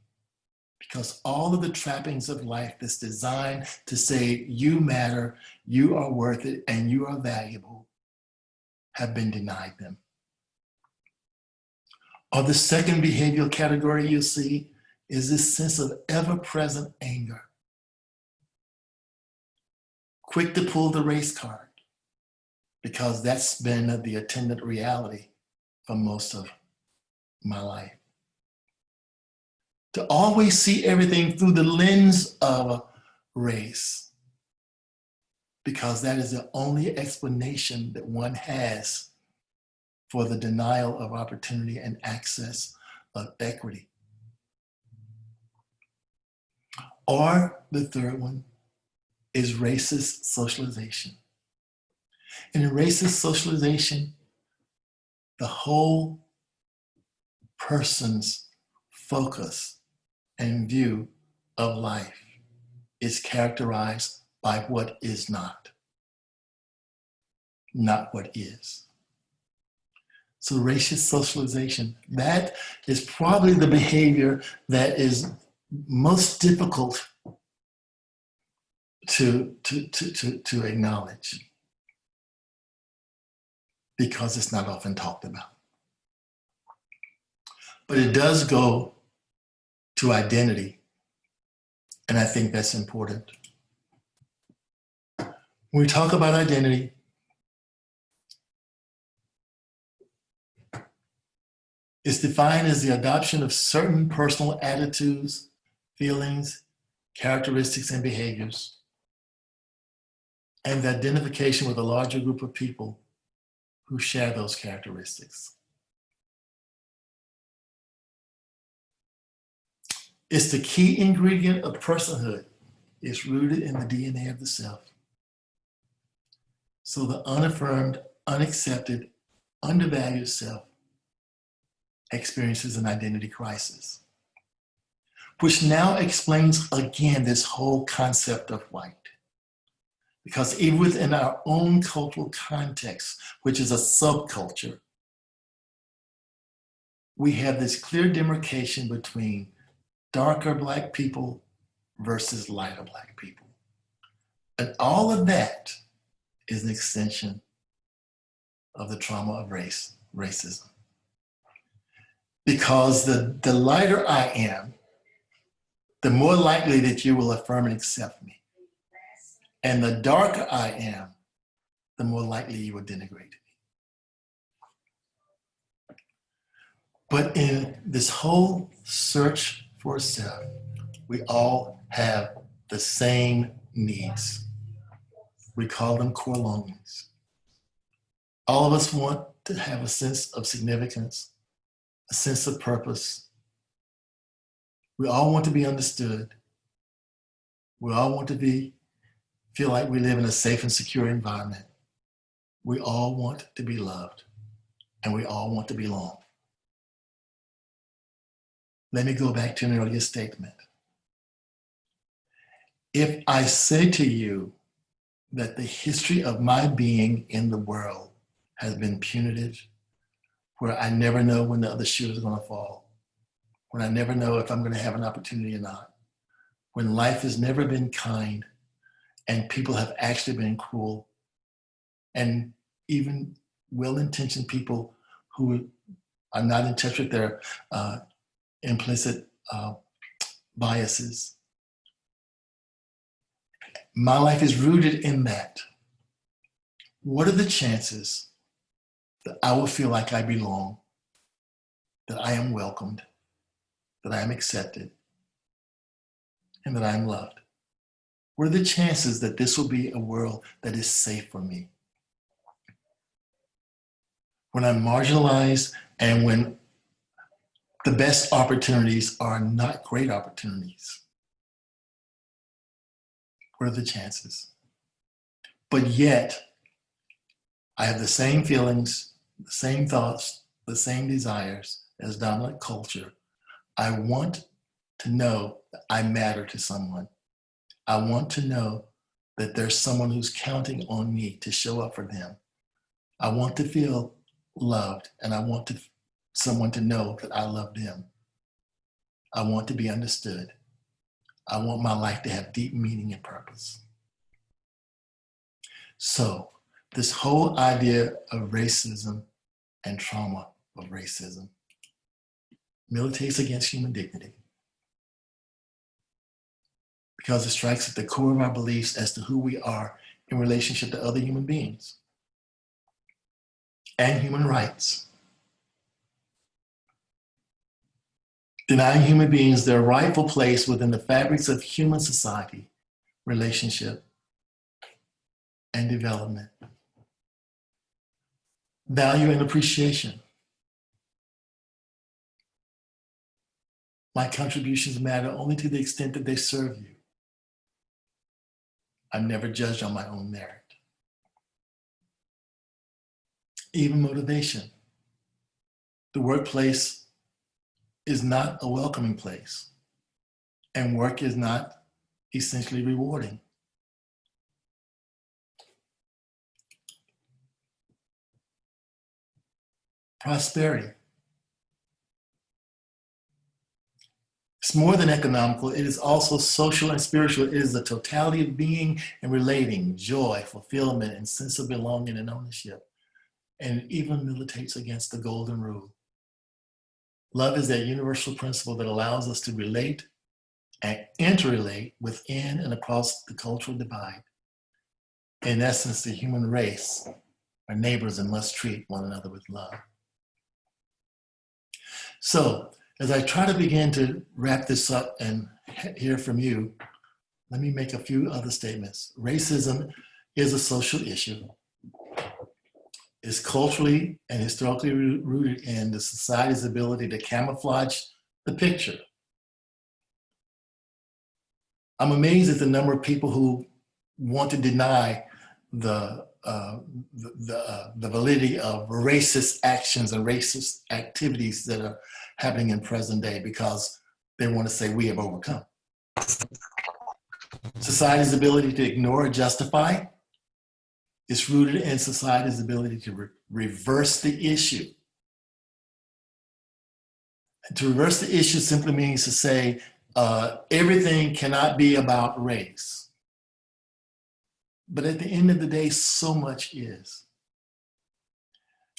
Because all of the trappings of life that's designed to say you matter, you are worth it, and you are valuable have been denied them. Or the second behavioral category you'll see is this sense of ever-present anger. Quick to pull the race card, because that's been the attendant reality for most of my life. To always see everything through the lens of race, because that is the only explanation that one has for the denial of opportunity and access of equity. Or the third one is racist socialization. And in racist socialization, the whole person's focus and view of life is characterized by what is not what is. So racist socialization, that is probably the behavior that is most difficult to acknowledge, because it's not often talked about. But it does go to identity, and I think that's important. When we talk about identity, it's defined as the adoption of certain personal attitudes, feelings, characteristics, and behaviors, and the identification with a larger group of people who share those characteristics. It's the key ingredient of personhood. It's rooted in the DNA of the self. So the unaffirmed, unaccepted, undervalued self experiences an identity crisis. which now explains again this whole concept of white. Because even within our own cultural context, which is a subculture, we have this clear demarcation between darker Black people versus lighter Black people. And all of that is an extension of the trauma of racism. Because the lighter I am, the more likely that you will affirm and accept me. And the darker I am, the more likely you will denigrate me. But in this whole search for self, we all have the same needs. We call them core longings. All of us want to have a sense of significance, a sense of purpose. We all want to be understood. We all want to feel like we live in a safe and secure environment. We all want to be loved, and we all want to belong. Let me go back to an earlier statement. If I say to you that the history of my being in the world has been punitive, where I never know when the other shoe is going to fall, when I never know if I'm going to have an opportunity or not, when life has never been kind and people have actually been cruel, and even well-intentioned people who are not in touch with their implicit biases. My life is rooted in that. What are the chances that I will feel like I belong, that I am welcomed, that I am accepted, and that I am loved? What are the chances that this will be a world that is safe for me? When I'm marginalized and when the best opportunities are not great opportunities, what are the chances? But yet, I have the same feelings, the same thoughts, the same desires as dominant culture. I want to know that I matter to someone. I want to know that there's someone who's counting on me to show up for them. I want to feel loved, and I want someone to know that I love them. I want to be understood. I want my life to have deep meaning and purpose. So this whole idea of racism and trauma of racism militates against human dignity because it strikes at the core of our beliefs as to who we are in relationship to other human beings and human rights. Denying human beings their rightful place within the fabrics of human society, relationship, and development. Value and appreciation. My contributions matter only to the extent that they serve you. I'm never judged on my own merit. Even motivation. The workplace is not a welcoming place, and work is not essentially rewarding. Prosperity. It's more than economical, it is also social and spiritual. It is the totality of being and relating, joy, fulfillment, and sense of belonging and ownership. And it even militates against the golden rule. Love is that universal principle that allows us to relate and interrelate within and across the cultural divide. In essence, the human race are neighbors and must treat one another with love. So, as I try to begin to wrap this up and hear from you, let me make a few other statements. Racism is a social issue. Is culturally and historically rooted in the society's ability to camouflage the picture. I'm amazed at the number of people who want to deny the validity of racist actions and racist activities that are happening in present day, because they want to say we have overcome. Society's ability to ignore or justify is rooted in society's ability to reverse the issue. And to reverse the issue simply means to say everything cannot be about race. But at the end of the day, so much is.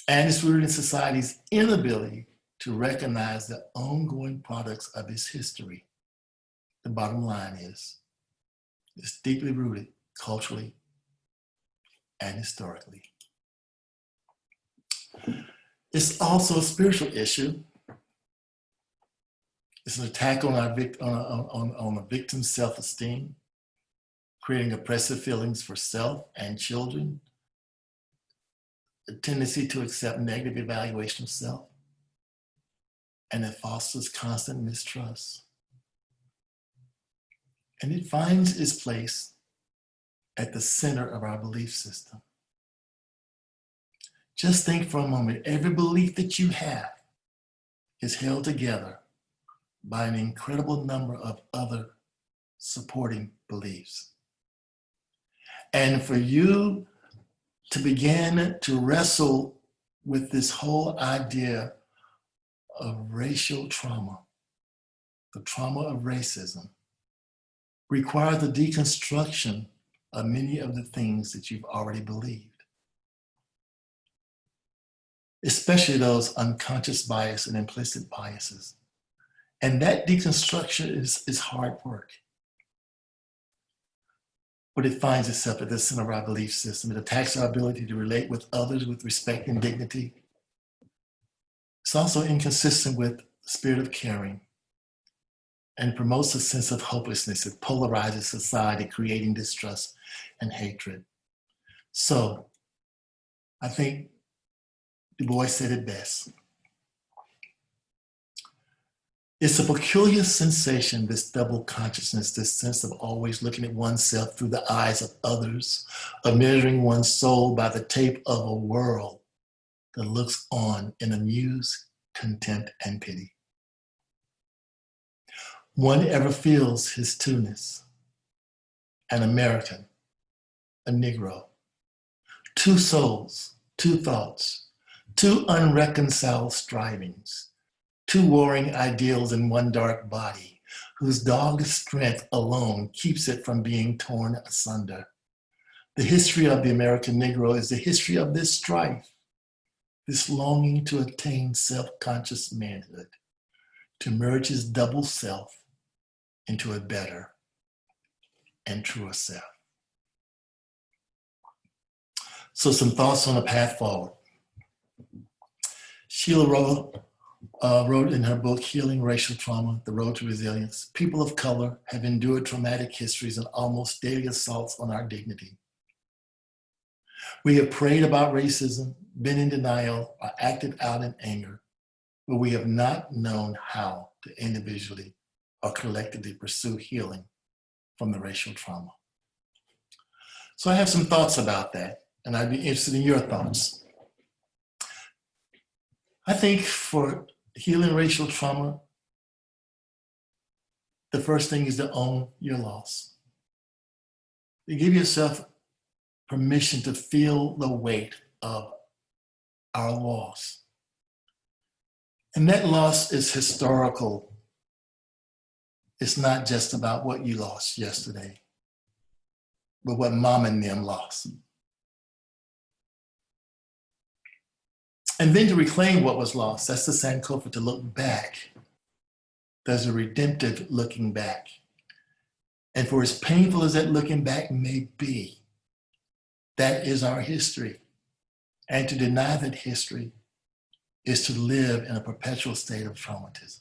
And it's rooted in society's inability to recognize the ongoing products of its history. The bottom line is, it's deeply rooted culturally and historically. It's also a spiritual issue. It's an attack on the victim's self-esteem, creating oppressive feelings for self and children, a tendency to accept negative evaluation of self, and it fosters constant mistrust. And it finds its place at the center of our belief system. Just think for a moment, every belief that you have is held together by an incredible number of other supporting beliefs. And for you to begin to wrestle with this whole idea of racial trauma, the trauma of racism, requires the deconstruction of many of the things that you've already believed, especially those unconscious bias and implicit biases. And that deconstruction is hard work. But it finds itself at the center of our belief system. It attacks our ability to relate with others with respect and dignity. It's also inconsistent with the spirit of caring and promotes a sense of hopelessness. It polarizes society, creating distrust and hatred. So I think Du Bois said it best. It's a peculiar sensation, this double consciousness, this sense of always looking at oneself through the eyes of others, of measuring one's soul by the tape of a world that looks on in amused contempt and pity. One ever feels his two-ness, an American, a Negro, two souls, two thoughts, two unreconciled strivings, two warring ideals in one dark body, whose dogged strength alone keeps it from being torn asunder. The history of the American Negro is the history of this strife, this longing to attain self-conscious manhood, to merge his double self into a better and truer self. So some thoughts on a path forward. Shiloh wrote in her book, Healing Racial Trauma, The Road to Resilience, people of color have endured traumatic histories and almost daily assaults on our dignity. We have prayed about racism, been in denial, or acted out in anger, but we have not known how to individually or collectively pursue healing from the racial trauma. So I have some thoughts about that, and I'd be interested in your thoughts. I think for healing racial trauma, the first thing is to own your loss. You give yourself permission to feel the weight of our loss. And that loss is historical. It's not just about what you lost yesterday, but what mom and them lost. And then to reclaim what was lost, that's the Sankofa, to look back. There's a redemptive looking back. And for as painful as that looking back may be, that is our history. And to deny that history is to live in a perpetual state of traumatism.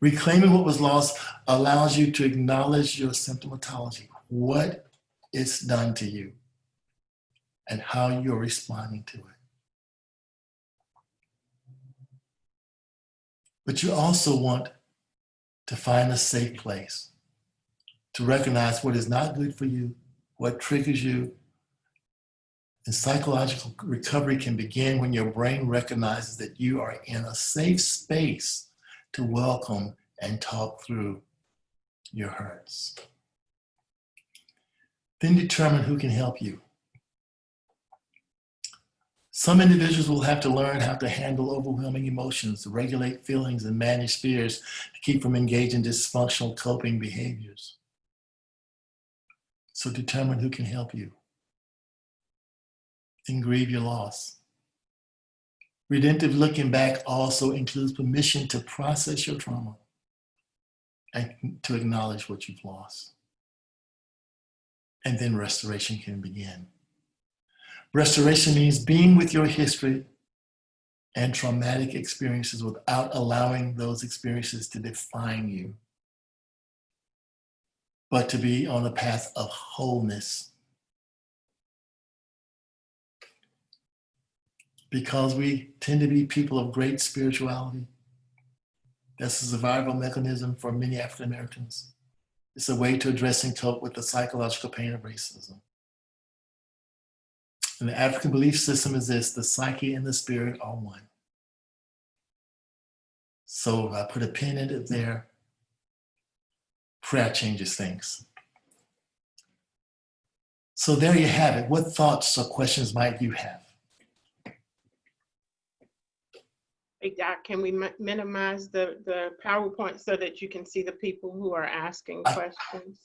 Reclaiming what was lost allows you to acknowledge your symptomatology, what it's done to you, and how you're responding to it. But you also want to find a safe place to recognize what is not good for you, what triggers you. And psychological recovery can begin when your brain recognizes that you are in a safe space to welcome and talk through your hurts. Then determine who can help you. Some individuals will have to learn how to handle overwhelming emotions, to regulate feelings, and manage fears to keep from engaging in dysfunctional coping behaviors. So determine who can help you. Then grieve your loss. Redemptive looking back also includes permission to process your trauma and to acknowledge what you've lost. And then restoration can begin. Restoration means being with your history and traumatic experiences without allowing those experiences to define you, but to be on the path of wholeness. Because we tend to be people of great spirituality. That's a survival mechanism for many African Americans. It's a way to address and cope with the psychological pain of racism. And the African belief system is this: the psyche and the spirit are one. So I put a pin in it there. Prayer changes things. So there you have it. What thoughts or questions might you have? Hey, Doc, can we minimize the PowerPoint so that you can see the people who are asking questions?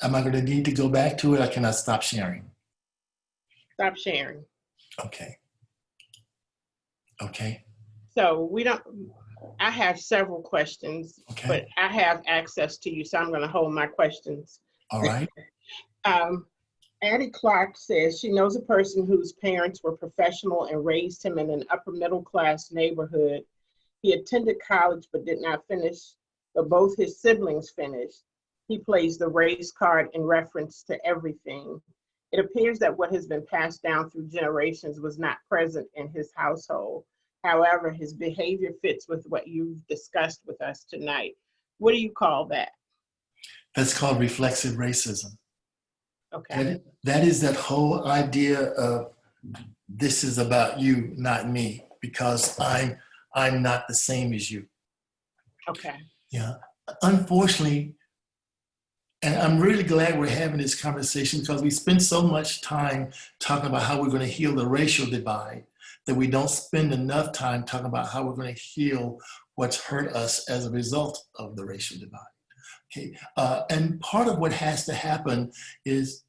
Am I going to need to go back to it, or can I stop sharing? Stop sharing. Okay. Okay. So I have several questions, Okay. but I have access to you, so I'm going to hold my questions. All right. Addie Clark says she knows a person whose parents were professional and raised him in an upper middle class neighborhood. He attended college but did not finish, but both his siblings finished. He plays the race card in reference to everything. It appears that what has been passed down through generations was not present in his household. However, his behavior fits with what you've discussed with us tonight. What do you call that? That's called reflexive racism. Okay. That is that whole idea of this is about you, not me, because I'm not the same as you. Okay. Yeah. Unfortunately, and I'm really glad we're having this conversation, because we spend so much time talking about how we're going to heal the racial divide that we don't spend enough time talking about how we're going to heal what's hurt us as a result of the racial divide. Okay, and part of what has to happen is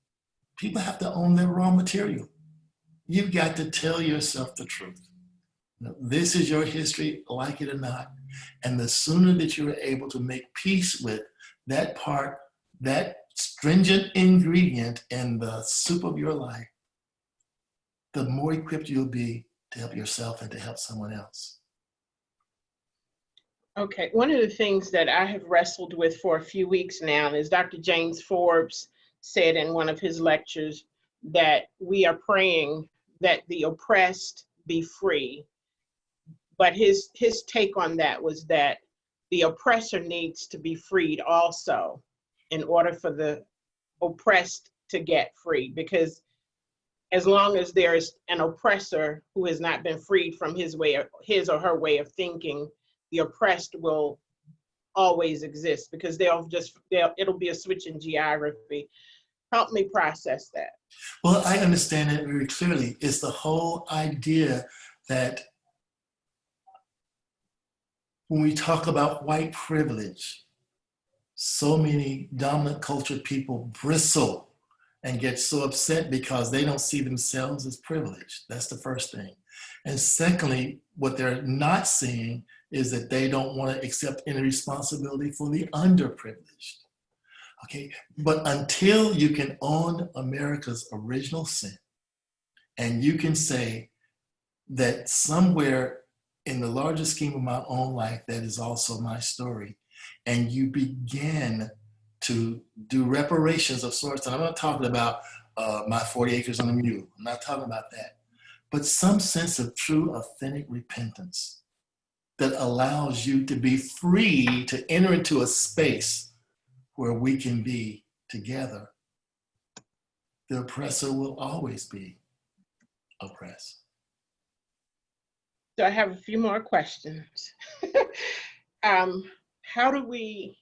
people have to own their raw material. You've got to tell yourself the truth. This is your history, like it or not. And the sooner that you're able to make peace with that part, that stringent ingredient in the soup of your life, the more equipped you'll be to help yourself and to help someone else. Okay, one of the things that I have wrestled with for a few weeks now is Dr. James Forbes said in one of his lectures that we are praying that the oppressed be free. But his take on that was that the oppressor needs to be freed also in order for the oppressed to get free. Because as long as there's an oppressor who has not been freed from his or her way of thinking, the oppressed will always exist, because it'll be a switch in geography. Help me process that. Well, I understand it very clearly. It's the whole idea that when we talk about white privilege, so many dominant cultured people bristle and get so upset because they don't see themselves as privileged. That's the first thing. And secondly, what they're not seeing is that they don't want to accept any responsibility for the underprivileged. Okay, but until you can own America's original sin, and you can say that somewhere in the larger scheme of my own life, that is also my story, and you begin to do reparations of sorts, and I'm not talking about my 40 acres and a mule, I'm not talking about that, but some sense of true, authentic repentance that allows you to be free to enter into a space where we can be together. The oppressor will always be oppressed. So I have a few more questions. how do we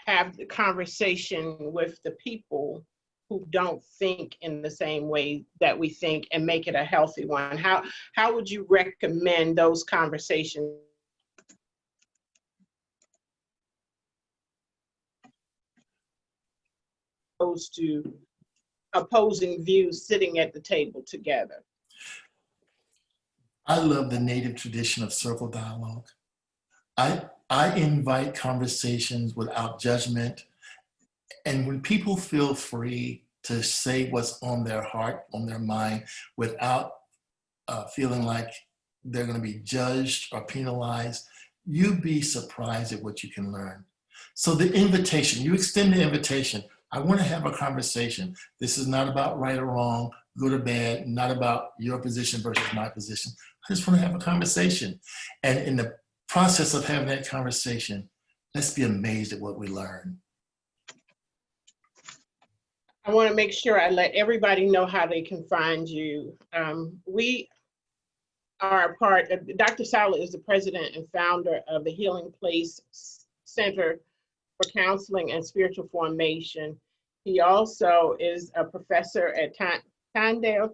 have the conversation with the people who don't think in the same way that we think and make it a healthy one? How would you recommend those conversations opposed to opposing views sitting at the table together? I love the native tradition of circle dialogue. I invite conversations without judgment. And when people feel free to say what's on their heart, on their mind, without feeling like they're going to be judged or penalized, you'd be surprised at what you can learn. So the invitation, you extend the invitation. I want to have a conversation. This is not about right or wrong, good or bad, not about your position versus my position. I just want to have a conversation. And in the process of having that conversation, let's be amazed at what we learn. I want to make sure I let everybody know how they can find you. We are a part of, Dr. Siler is the president and founder of the Healing Place Center for Counseling and Spiritual Formation. He also is a professor at Tyndale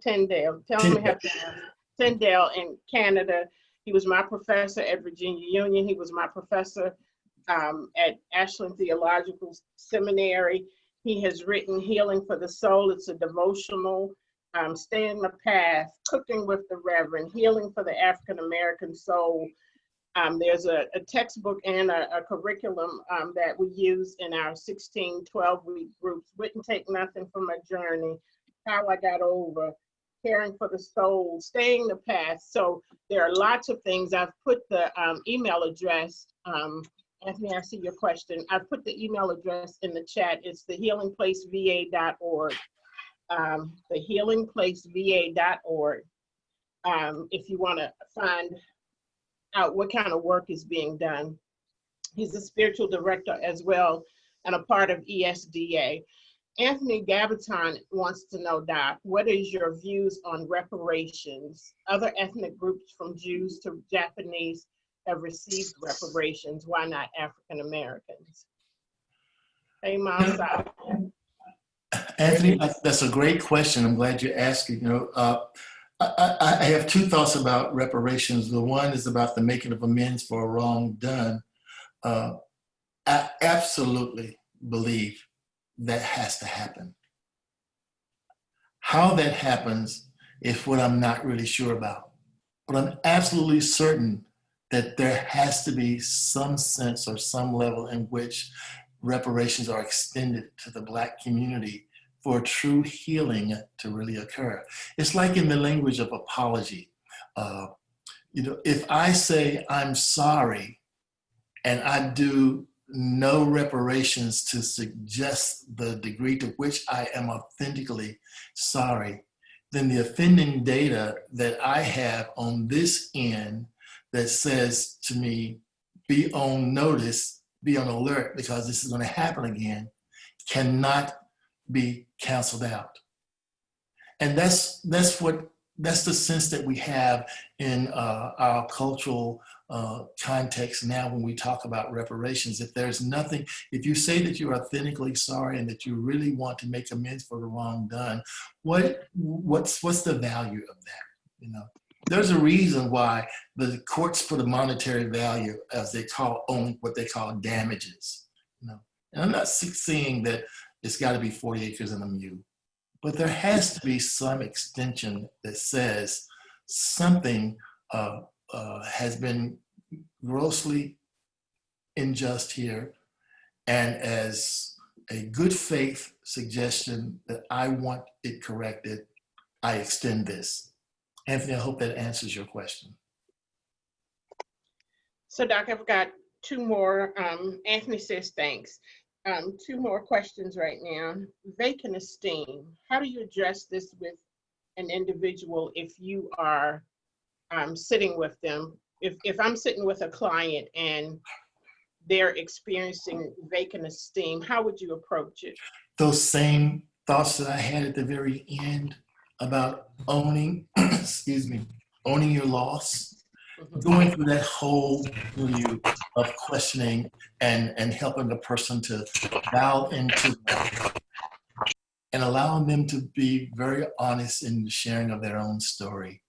in Canada. He was my professor at Virginia Union. He was my professor at Ashland Theological Seminary. He has written Healing for the Soul. It's a devotional, Stay in the Path, Cooking with the Reverend, Healing for the African American Soul. There's a textbook and a curriculum that we use in our 16, 12-week groups. Wouldn't Take Nothing from a Journey, How I Got Over, Caring for the Soul, Staying the Path. So there are lots of things. I've put the email address, Anthony, I see your question. I've put the email address in the chat. It's thehealingplaceva.org. Thehealingplaceva.org. If you want to find out what kind of work is being done. He's a spiritual director as well and a part of ESDA. Anthony Gabaton wants to know, Doc, what is your views on reparations? Other ethnic groups from Jews to Japanese have received reparations. Why not African Americans? Hey, Miles. Anthony, that's a great question. I'm glad you're asking. I have two thoughts about reparations. The one is about the making of amends for a wrong done. I absolutely believe that has to happen. How that happens is what I'm not really sure about. But I'm absolutely certain that there has to be some sense or some level in which reparations are extended to the Black community for true healing to really occur. It's like in the language of apology. If I say I'm sorry and I do no reparations to suggest the degree to which I am authentically sorry, then the offending data that I have on this end that says to me, be on notice, be on alert, because this is going to happen again, cannot be canceled out. And that's the sense that we have in our cultural context now when we talk about reparations. If there's nothing, if you say that you're authentically sorry and that you really want to make amends for the wrong done, what's the value of that? There's a reason why the courts put a monetary value, as they call, on what they call damages. And I'm not saying that it's got to be 40 acres and a mule, but there has to be some extension that says something has been grossly unjust here, and as a good faith suggestion that I want it corrected, I extend this. Anthony, I hope that answers your question. So, Doc, I've got two more. Anthony says thanks. Two more questions right now. Vacant esteem. How do you address this with an individual if you are sitting with them? If I'm sitting with a client and they're experiencing vacant esteem, how would you approach it? Those same thoughts that I had at the very end about owning, owning your loss. Mhm. going through that whole milieu of questioning and helping the person to dial into that and allowing them to be very honest in the sharing of their own story.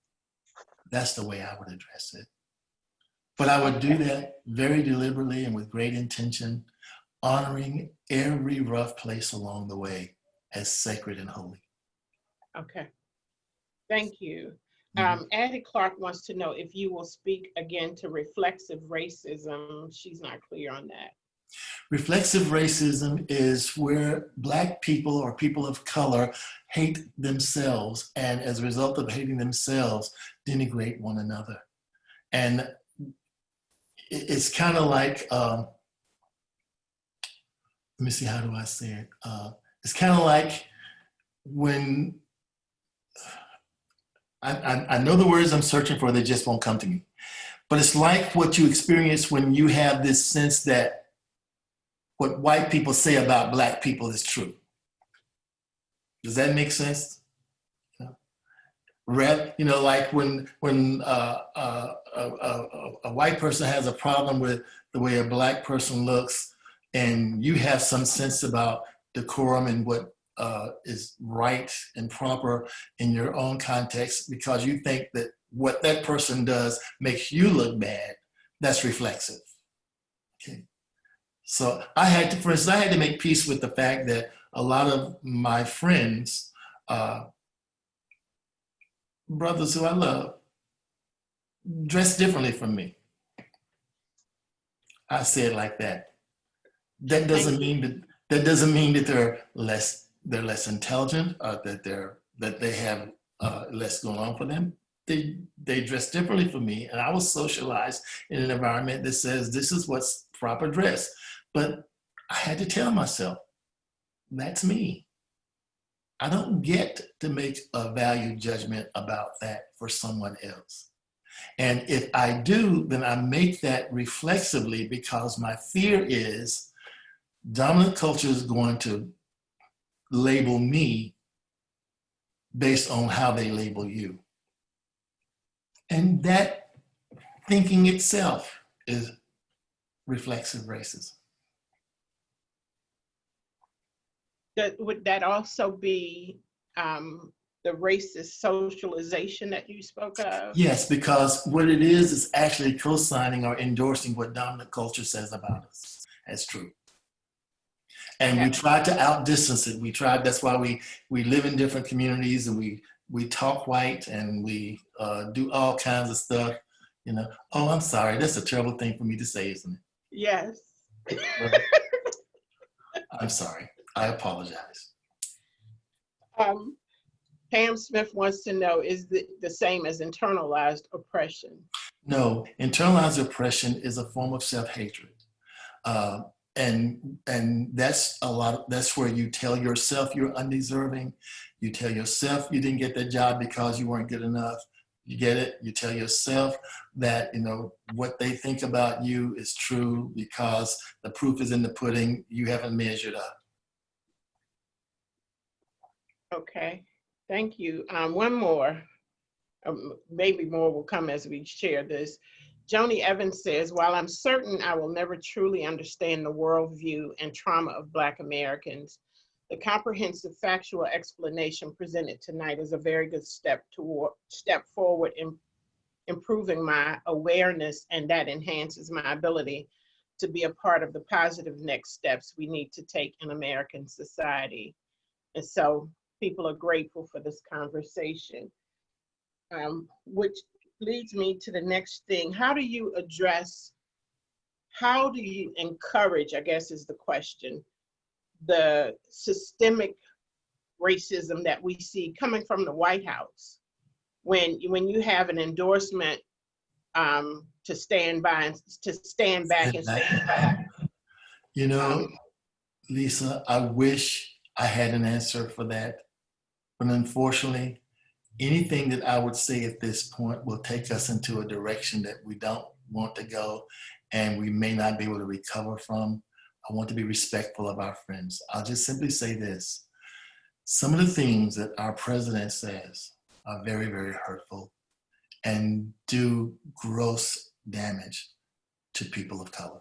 That's the way I would address it. But I would do that very deliberately and with great intention, honoring every rough place along the way as sacred and holy. Okay, thank you. Mhm. Addie Clark wants to know if you will speak again to reflexive racism. She's not clear on that. Reflexive racism is where Black people or people of color hate themselves, and as a result of hating themselves, denigrate one another. And it's kind of like, let me see, how do I say it? It's kind of like when, I know the words I'm searching for, they just won't come to me. But it's like what you experience when you have this sense that what white people say about Black people is true. Does that make sense? Like when a white person has a problem with the way a Black person looks, and you have some sense about decorum and what is right and proper in your own context, because you think that what that person does makes you look bad, that's reflexive. Okay. So for instance, I had to make peace with the fact that a lot of my friends, brothers who I love, dress differently from me. I say it like that. That doesn't mean that they're less intelligent, or that they have less going on for them. They dress differently from me, and I was socialized in an environment that says this is what's proper dress. But I had to tell myself, that's me. I don't get to make a value judgment about that for someone else. And if I do, then I make that reflexively, because my fear is dominant culture is going to label me based on how they label you. And that thinking itself is reflexive racism. Would that also be the racist socialization that you spoke of? Yes, because what it is actually co-signing or endorsing what dominant culture says about us as true. And we try to outdistance it. That's why we live in different communities, and we talk white, and we do all kinds of stuff. Oh, I'm sorry, that's a terrible thing for me to say, isn't it? Yes. I'm sorry, I apologize. Pam Smith wants to know, is the same as internalized oppression? No, internalized oppression is a form of self-hatred. And that's where you tell yourself you're undeserving. You tell yourself you didn't get that job because you weren't good enough. You get it? You tell yourself that, what they think about you is true because the proof is in the pudding. You haven't measured up. Okay, thank you. One more, maybe more will come as we share this. Joni Evans says, while I'm certain I will never truly understand the worldview and trauma of Black Americans, the comprehensive factual explanation presented tonight is a very good step forward in improving my awareness, and that enhances my ability to be a part of the positive next steps we need to take in American society. And so people are grateful for this conversation, which leads me to the next thing. How do you encourage, I guess is the question, the systemic racism that we see coming from the White House when you have an endorsement to stand back and stand back. Lisa, I wish I had an answer for that, but unfortunately, anything that I would say at this point will take us into a direction that we don't want to go, and we may not be able to recover from. I want to be respectful of our friends. I'll just simply say this. Some of the things that our president says are very, very hurtful, and do gross damage to people of color.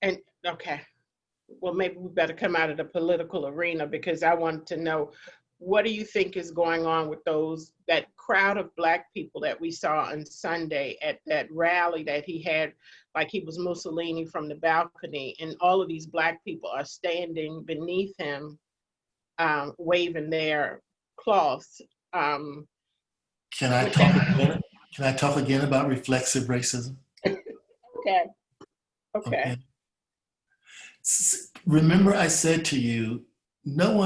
And okay, well, maybe we better come out of the political arena, because I want to know, what do you think is going on with that crowd of Black people that we saw on Sunday at that rally that he had, like he was Mussolini from the balcony, and all of these Black people are standing beneath him, waving their cloths. Can I talk again? Can I talk again about reflexive racism? Okay. Okay. Remember I said to you, there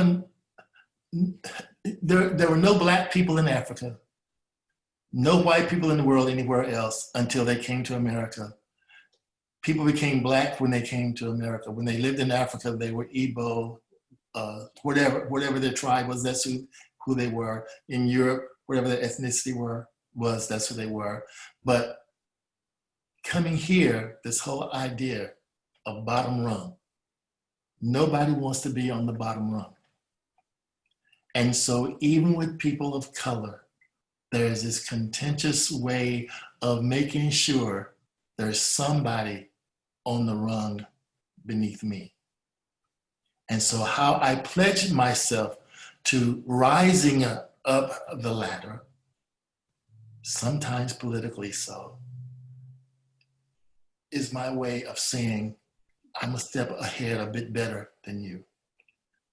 were no Black people in Africa, no white people in the world anywhere else until they came to America. People became Black when they came to America. When they lived in Africa, they were Igbo, whatever their tribe was, that's who they were. In Europe, whatever their ethnicity was, that's who they were. But coming here, this whole idea of bottom rung, nobody wants to be on the bottom rung. And so even with people of color, there's this contentious way of making sure there's somebody on the rung beneath me. And so how I pledged myself to rising up the ladder, sometimes politically so, is my way of saying, I'm a step ahead, a bit better than you.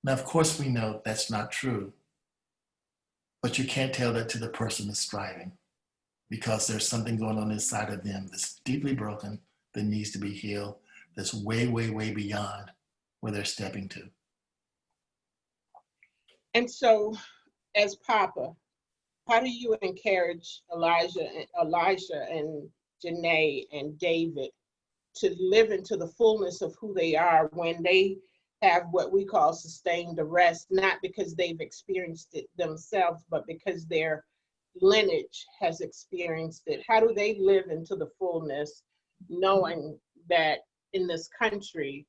Now, of course, we know that's not true, but you can't tell that to the person that's striving, because there's something going on inside of them that's deeply broken, that needs to be healed, that's way, way, way beyond where they're stepping to. And so, as Papa, how do you encourage Elijah and Janae and David to live into the fullness of who they are when they have what we call sustained arrest, not because they've experienced it themselves, but because their lineage has experienced it? How do they live into the fullness, knowing that in this country,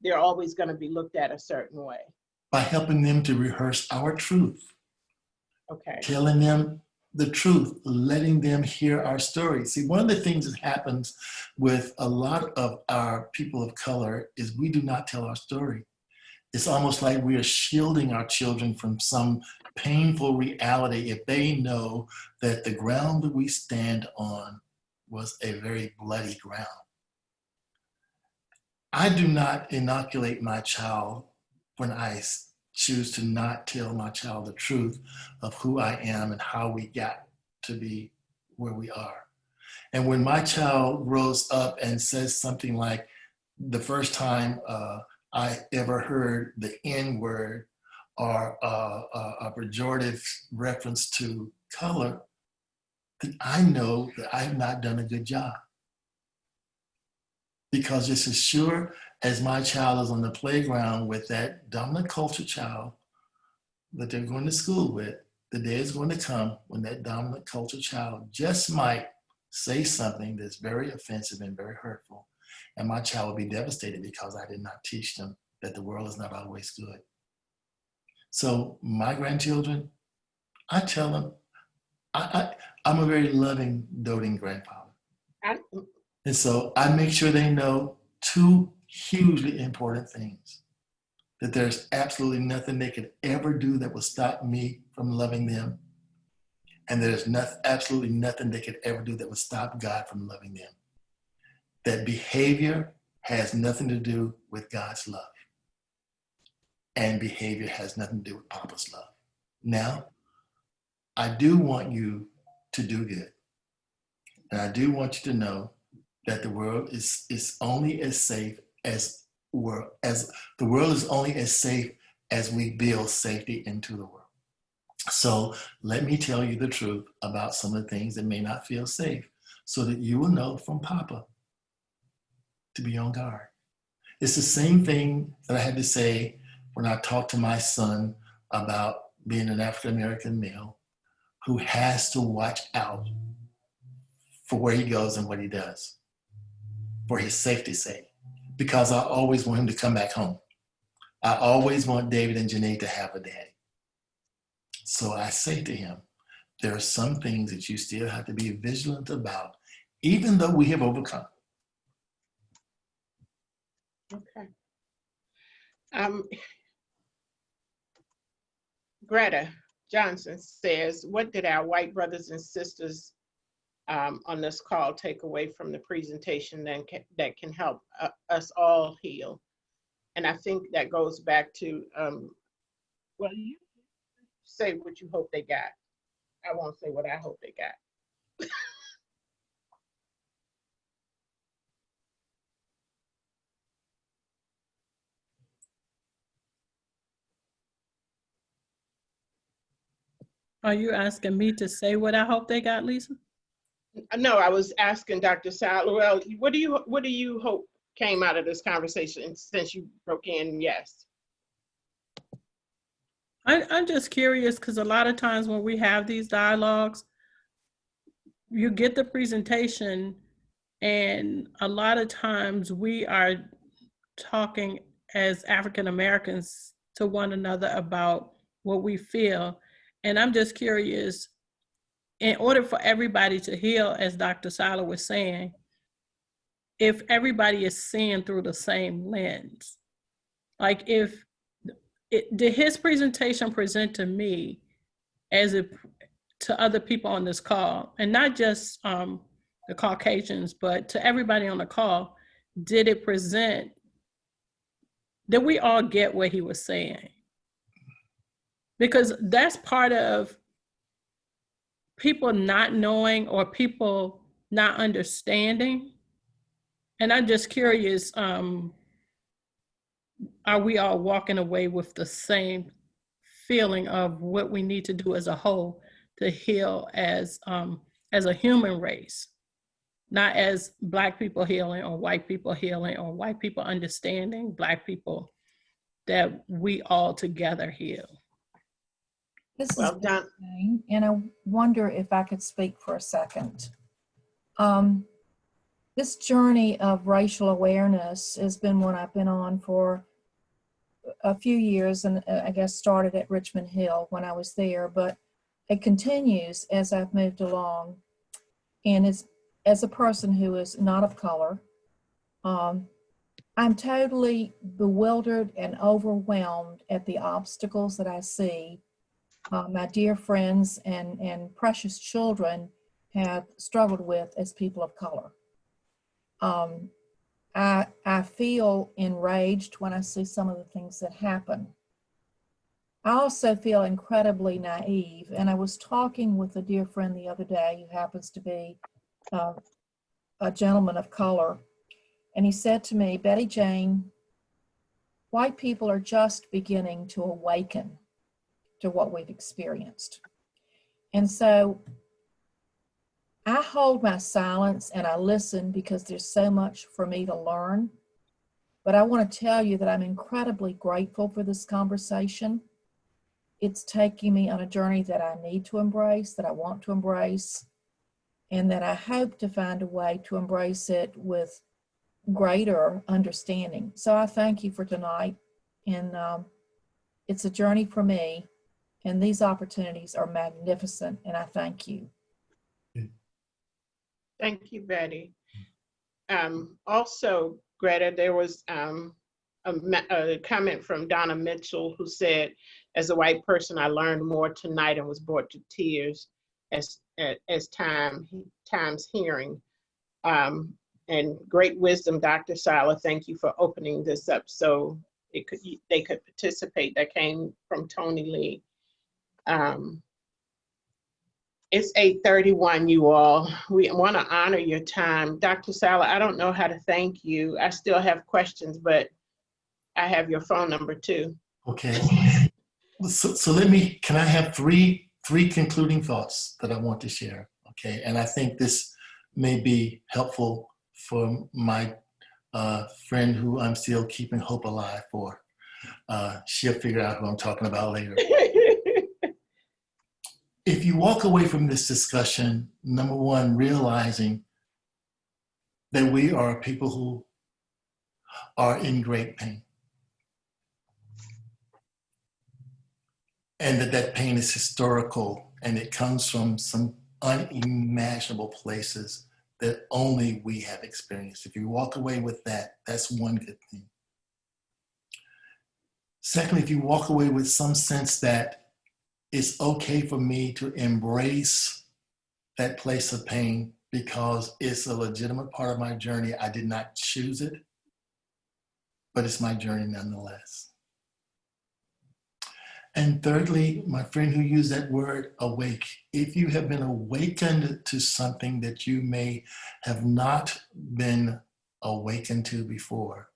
they're always going to be looked at a certain way? By helping them to rehearse our truth. Okay. Telling them the truth, letting them hear our story. See, one of the things that happens with a lot of our people of color is we do not tell our story. It's almost like we are shielding our children from some painful reality if they know that the ground that we stand on was a very bloody ground. I do not inoculate my child when I choose to not tell my child the truth of who I am and how we got to be where we are. And when my child grows up and says something like, the first time I ever heard the N-word or a pejorative reference to color, then I know that I have not done a good job. Because just as sure as my child is on the playground with that dominant culture child that they're going to school with, the day is going to come when that dominant culture child just might say something that's very offensive and very hurtful. And my child will be devastated because I did not teach them that the world is not always good. So my grandchildren, I tell them, I'm a very loving, doting grandfather. And so I make sure they know two hugely important things: that there's absolutely nothing they could ever do that will stop me from loving them. And there's absolutely nothing they could ever do that would stop God from loving them. That behavior has nothing to do with God's love. And behavior has nothing to do with Papa's love. Now, I do want you to do good. And I do want you to know that the world is only as safe as the world is only as safe as we build safety into the world. So let me tell you the truth about some of the things that may not feel safe, so that you will know from Papa to be on guard. It's the same thing that I had to say when I talked to my son about being an African-American male who has to watch out for where he goes and what he does, for his safety's sake, because I always want him to come back home. I always want David and Janae to have a daddy. So I say to him, there are some things that you still have to be vigilant about, even though we have overcome. Okay. Greta Johnson says, what did our white brothers and sisters on this call take away from the presentation that can help us all heal? And I think that goes back to, well, you say what you hope they got. I won't say what I hope they got. Are you asking me to say what I hope they got, Lisa? No, I was asking Dr. Siler, well, what do you hope came out of this conversation since you broke in? Yes. I'm just curious because a lot of times when we have these dialogues, you get the presentation and a lot of times we are talking as African Americans to one another about what we feel. And I'm just curious, in order for everybody to heal, as Dr. Siler was saying, if everybody is seeing through the same lens, like did his presentation present to me as if to other people on this call, and not just the Caucasians, but to everybody on the call, did it present, did we all get what he was saying? Because that's part of people not knowing or people not understanding. And I'm just curious, are we all walking away with the same feeling of what we need to do as a whole to heal as a human race, not as Black people healing or white people healing or white people understanding Black people, that we all together heal? This is Well done. Jane, and I wonder if I could speak for a second. This journey of racial awareness has been one I've been on for a few years, and I guess started at Richmond Hill when I was there, but it continues as I've moved along. And as a person who is not of color, I'm totally bewildered and overwhelmed at the obstacles that I see my dear friends and precious children have struggled with as people of color. I feel enraged when I see some of the things that happen. I also feel incredibly naive, and I was talking with a dear friend the other day who happens to be a gentleman of color, and he said to me, Betty Jane, white people are just beginning to awaken to what we've experienced. And so I hold my silence and I listen because there's so much for me to learn. But I want to tell you that I'm incredibly grateful for this conversation. It's taking me on a journey that I need to embrace, that I want to embrace, and that I hope to find a way to embrace it with greater understanding. So I thank you for tonight. And it's a journey for me. And these opportunities are magnificent, and I thank you. Thank you, Betty. Also, Greta, there was a comment from Donna Mitchell who said, as a white person, I learned more tonight and was brought to tears as times hearing. And great wisdom, Dr. Siler, thank you for opening this up so they could participate. That came from Tony Lee. It's 8:31, you all. We want to honor your time. Dr. Siler, I don't know how to thank you. I still have questions, but I have your phone number too. Okay. So can I have three concluding thoughts that I want to share? Okay. And I think this may be helpful for my friend who I'm still keeping hope alive for. She'll figure out who I'm talking about later. If you walk away from this discussion, number one, realizing that we are people who are in great pain. and that pain is historical and it comes from some unimaginable places that only we have experienced. If you walk away with that, that's one good thing. Secondly, if you walk away with some sense that it's okay for me to embrace that place of pain because it's a legitimate part of my journey. I did not choose it, but it's my journey nonetheless. And thirdly, my friend who used that word, awake. If you have been awakened to something that you may have not been awakened to before,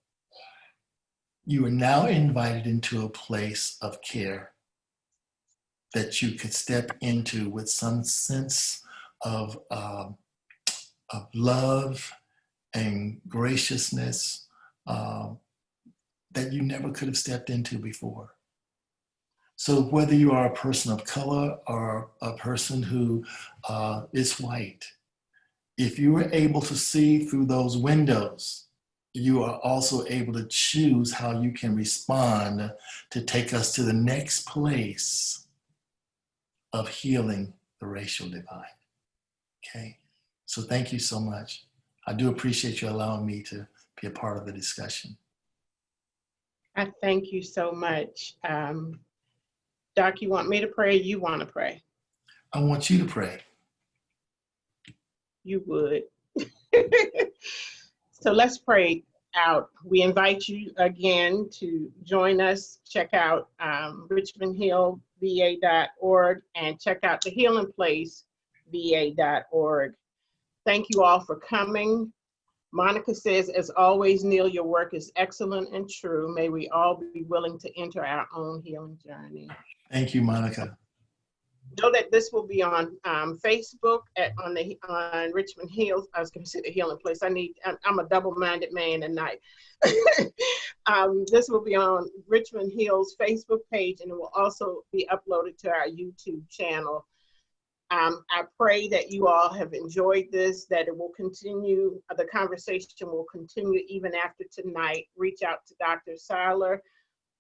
you are now invited into a place of care that you could step into with some sense of love and graciousness that you never could have stepped into before. So whether you are a person of color or a person who is white, if you are able to see through those windows, you are also able to choose how you can respond to take us to the next place of healing the racial divide. Okay, so thank you so much. I do appreciate you allowing me to be a part of the discussion. I thank you so much. Doc, you want me to pray? You want to pray? I want you to pray. You would. So let's pray out. We invite you again to join us. Check out richmondhillva.org and check out the Healing Place va.org. Thank you all for coming. Monica says, as always, Neal, your work is excellent and true. May we all be willing to enter our own healing journey. Thank you, Monica. Know that this will be on Facebook on Richmond Hills. I was going to say the Healing Place. I'm a double-minded man tonight. This will be on Richmond Hills Facebook page, and it will also be uploaded to our YouTube channel. I pray that you all have enjoyed this, that it will continue, the conversation will continue even after tonight. Reach out to Dr. Siler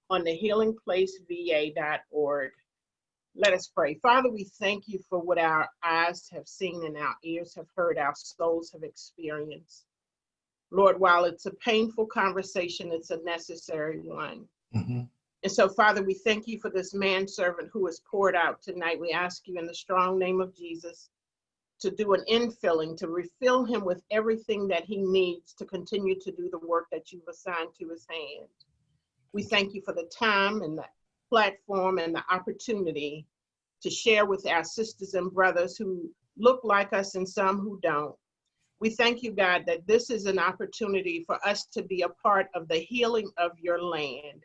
on the healingplaceva.org. Let us pray. Father, we thank you for what our eyes have seen and our ears have heard, our souls have experienced. Lord, while it's a painful conversation, it's a necessary one. Mm-hmm. And so, Father, we thank you for this manservant who has poured out tonight. We ask you in the strong name of Jesus to do an infilling, to refill him with everything that he needs to continue to do the work that you've assigned to his hand. We thank you for the time and the platform and the opportunity to share with our sisters and brothers who look like us and some who don't. We thank you, God, that this is an opportunity for us to be a part of the healing of your land.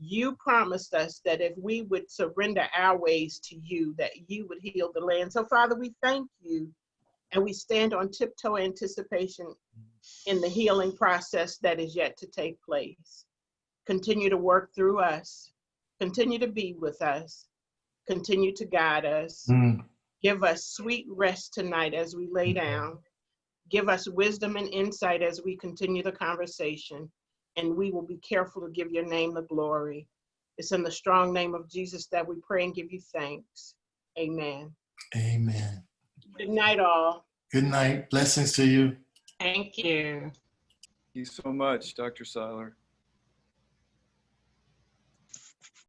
You promised us that if we would surrender our ways to you, that you would heal the land. So, Father, we thank you, and we stand on tiptoe anticipation in the healing process that is yet to take place. Continue to work through us. Continue to be with us. Continue to guide us. Give us sweet rest tonight as we lay down. Give us wisdom and insight as we continue the conversation. And we will be careful to give your name the glory. It's in the strong name of Jesus that we pray and give you thanks. Amen. Amen. Good night, all. Good night. Blessings to you. Thank you. Thank you so much, Dr. Siler.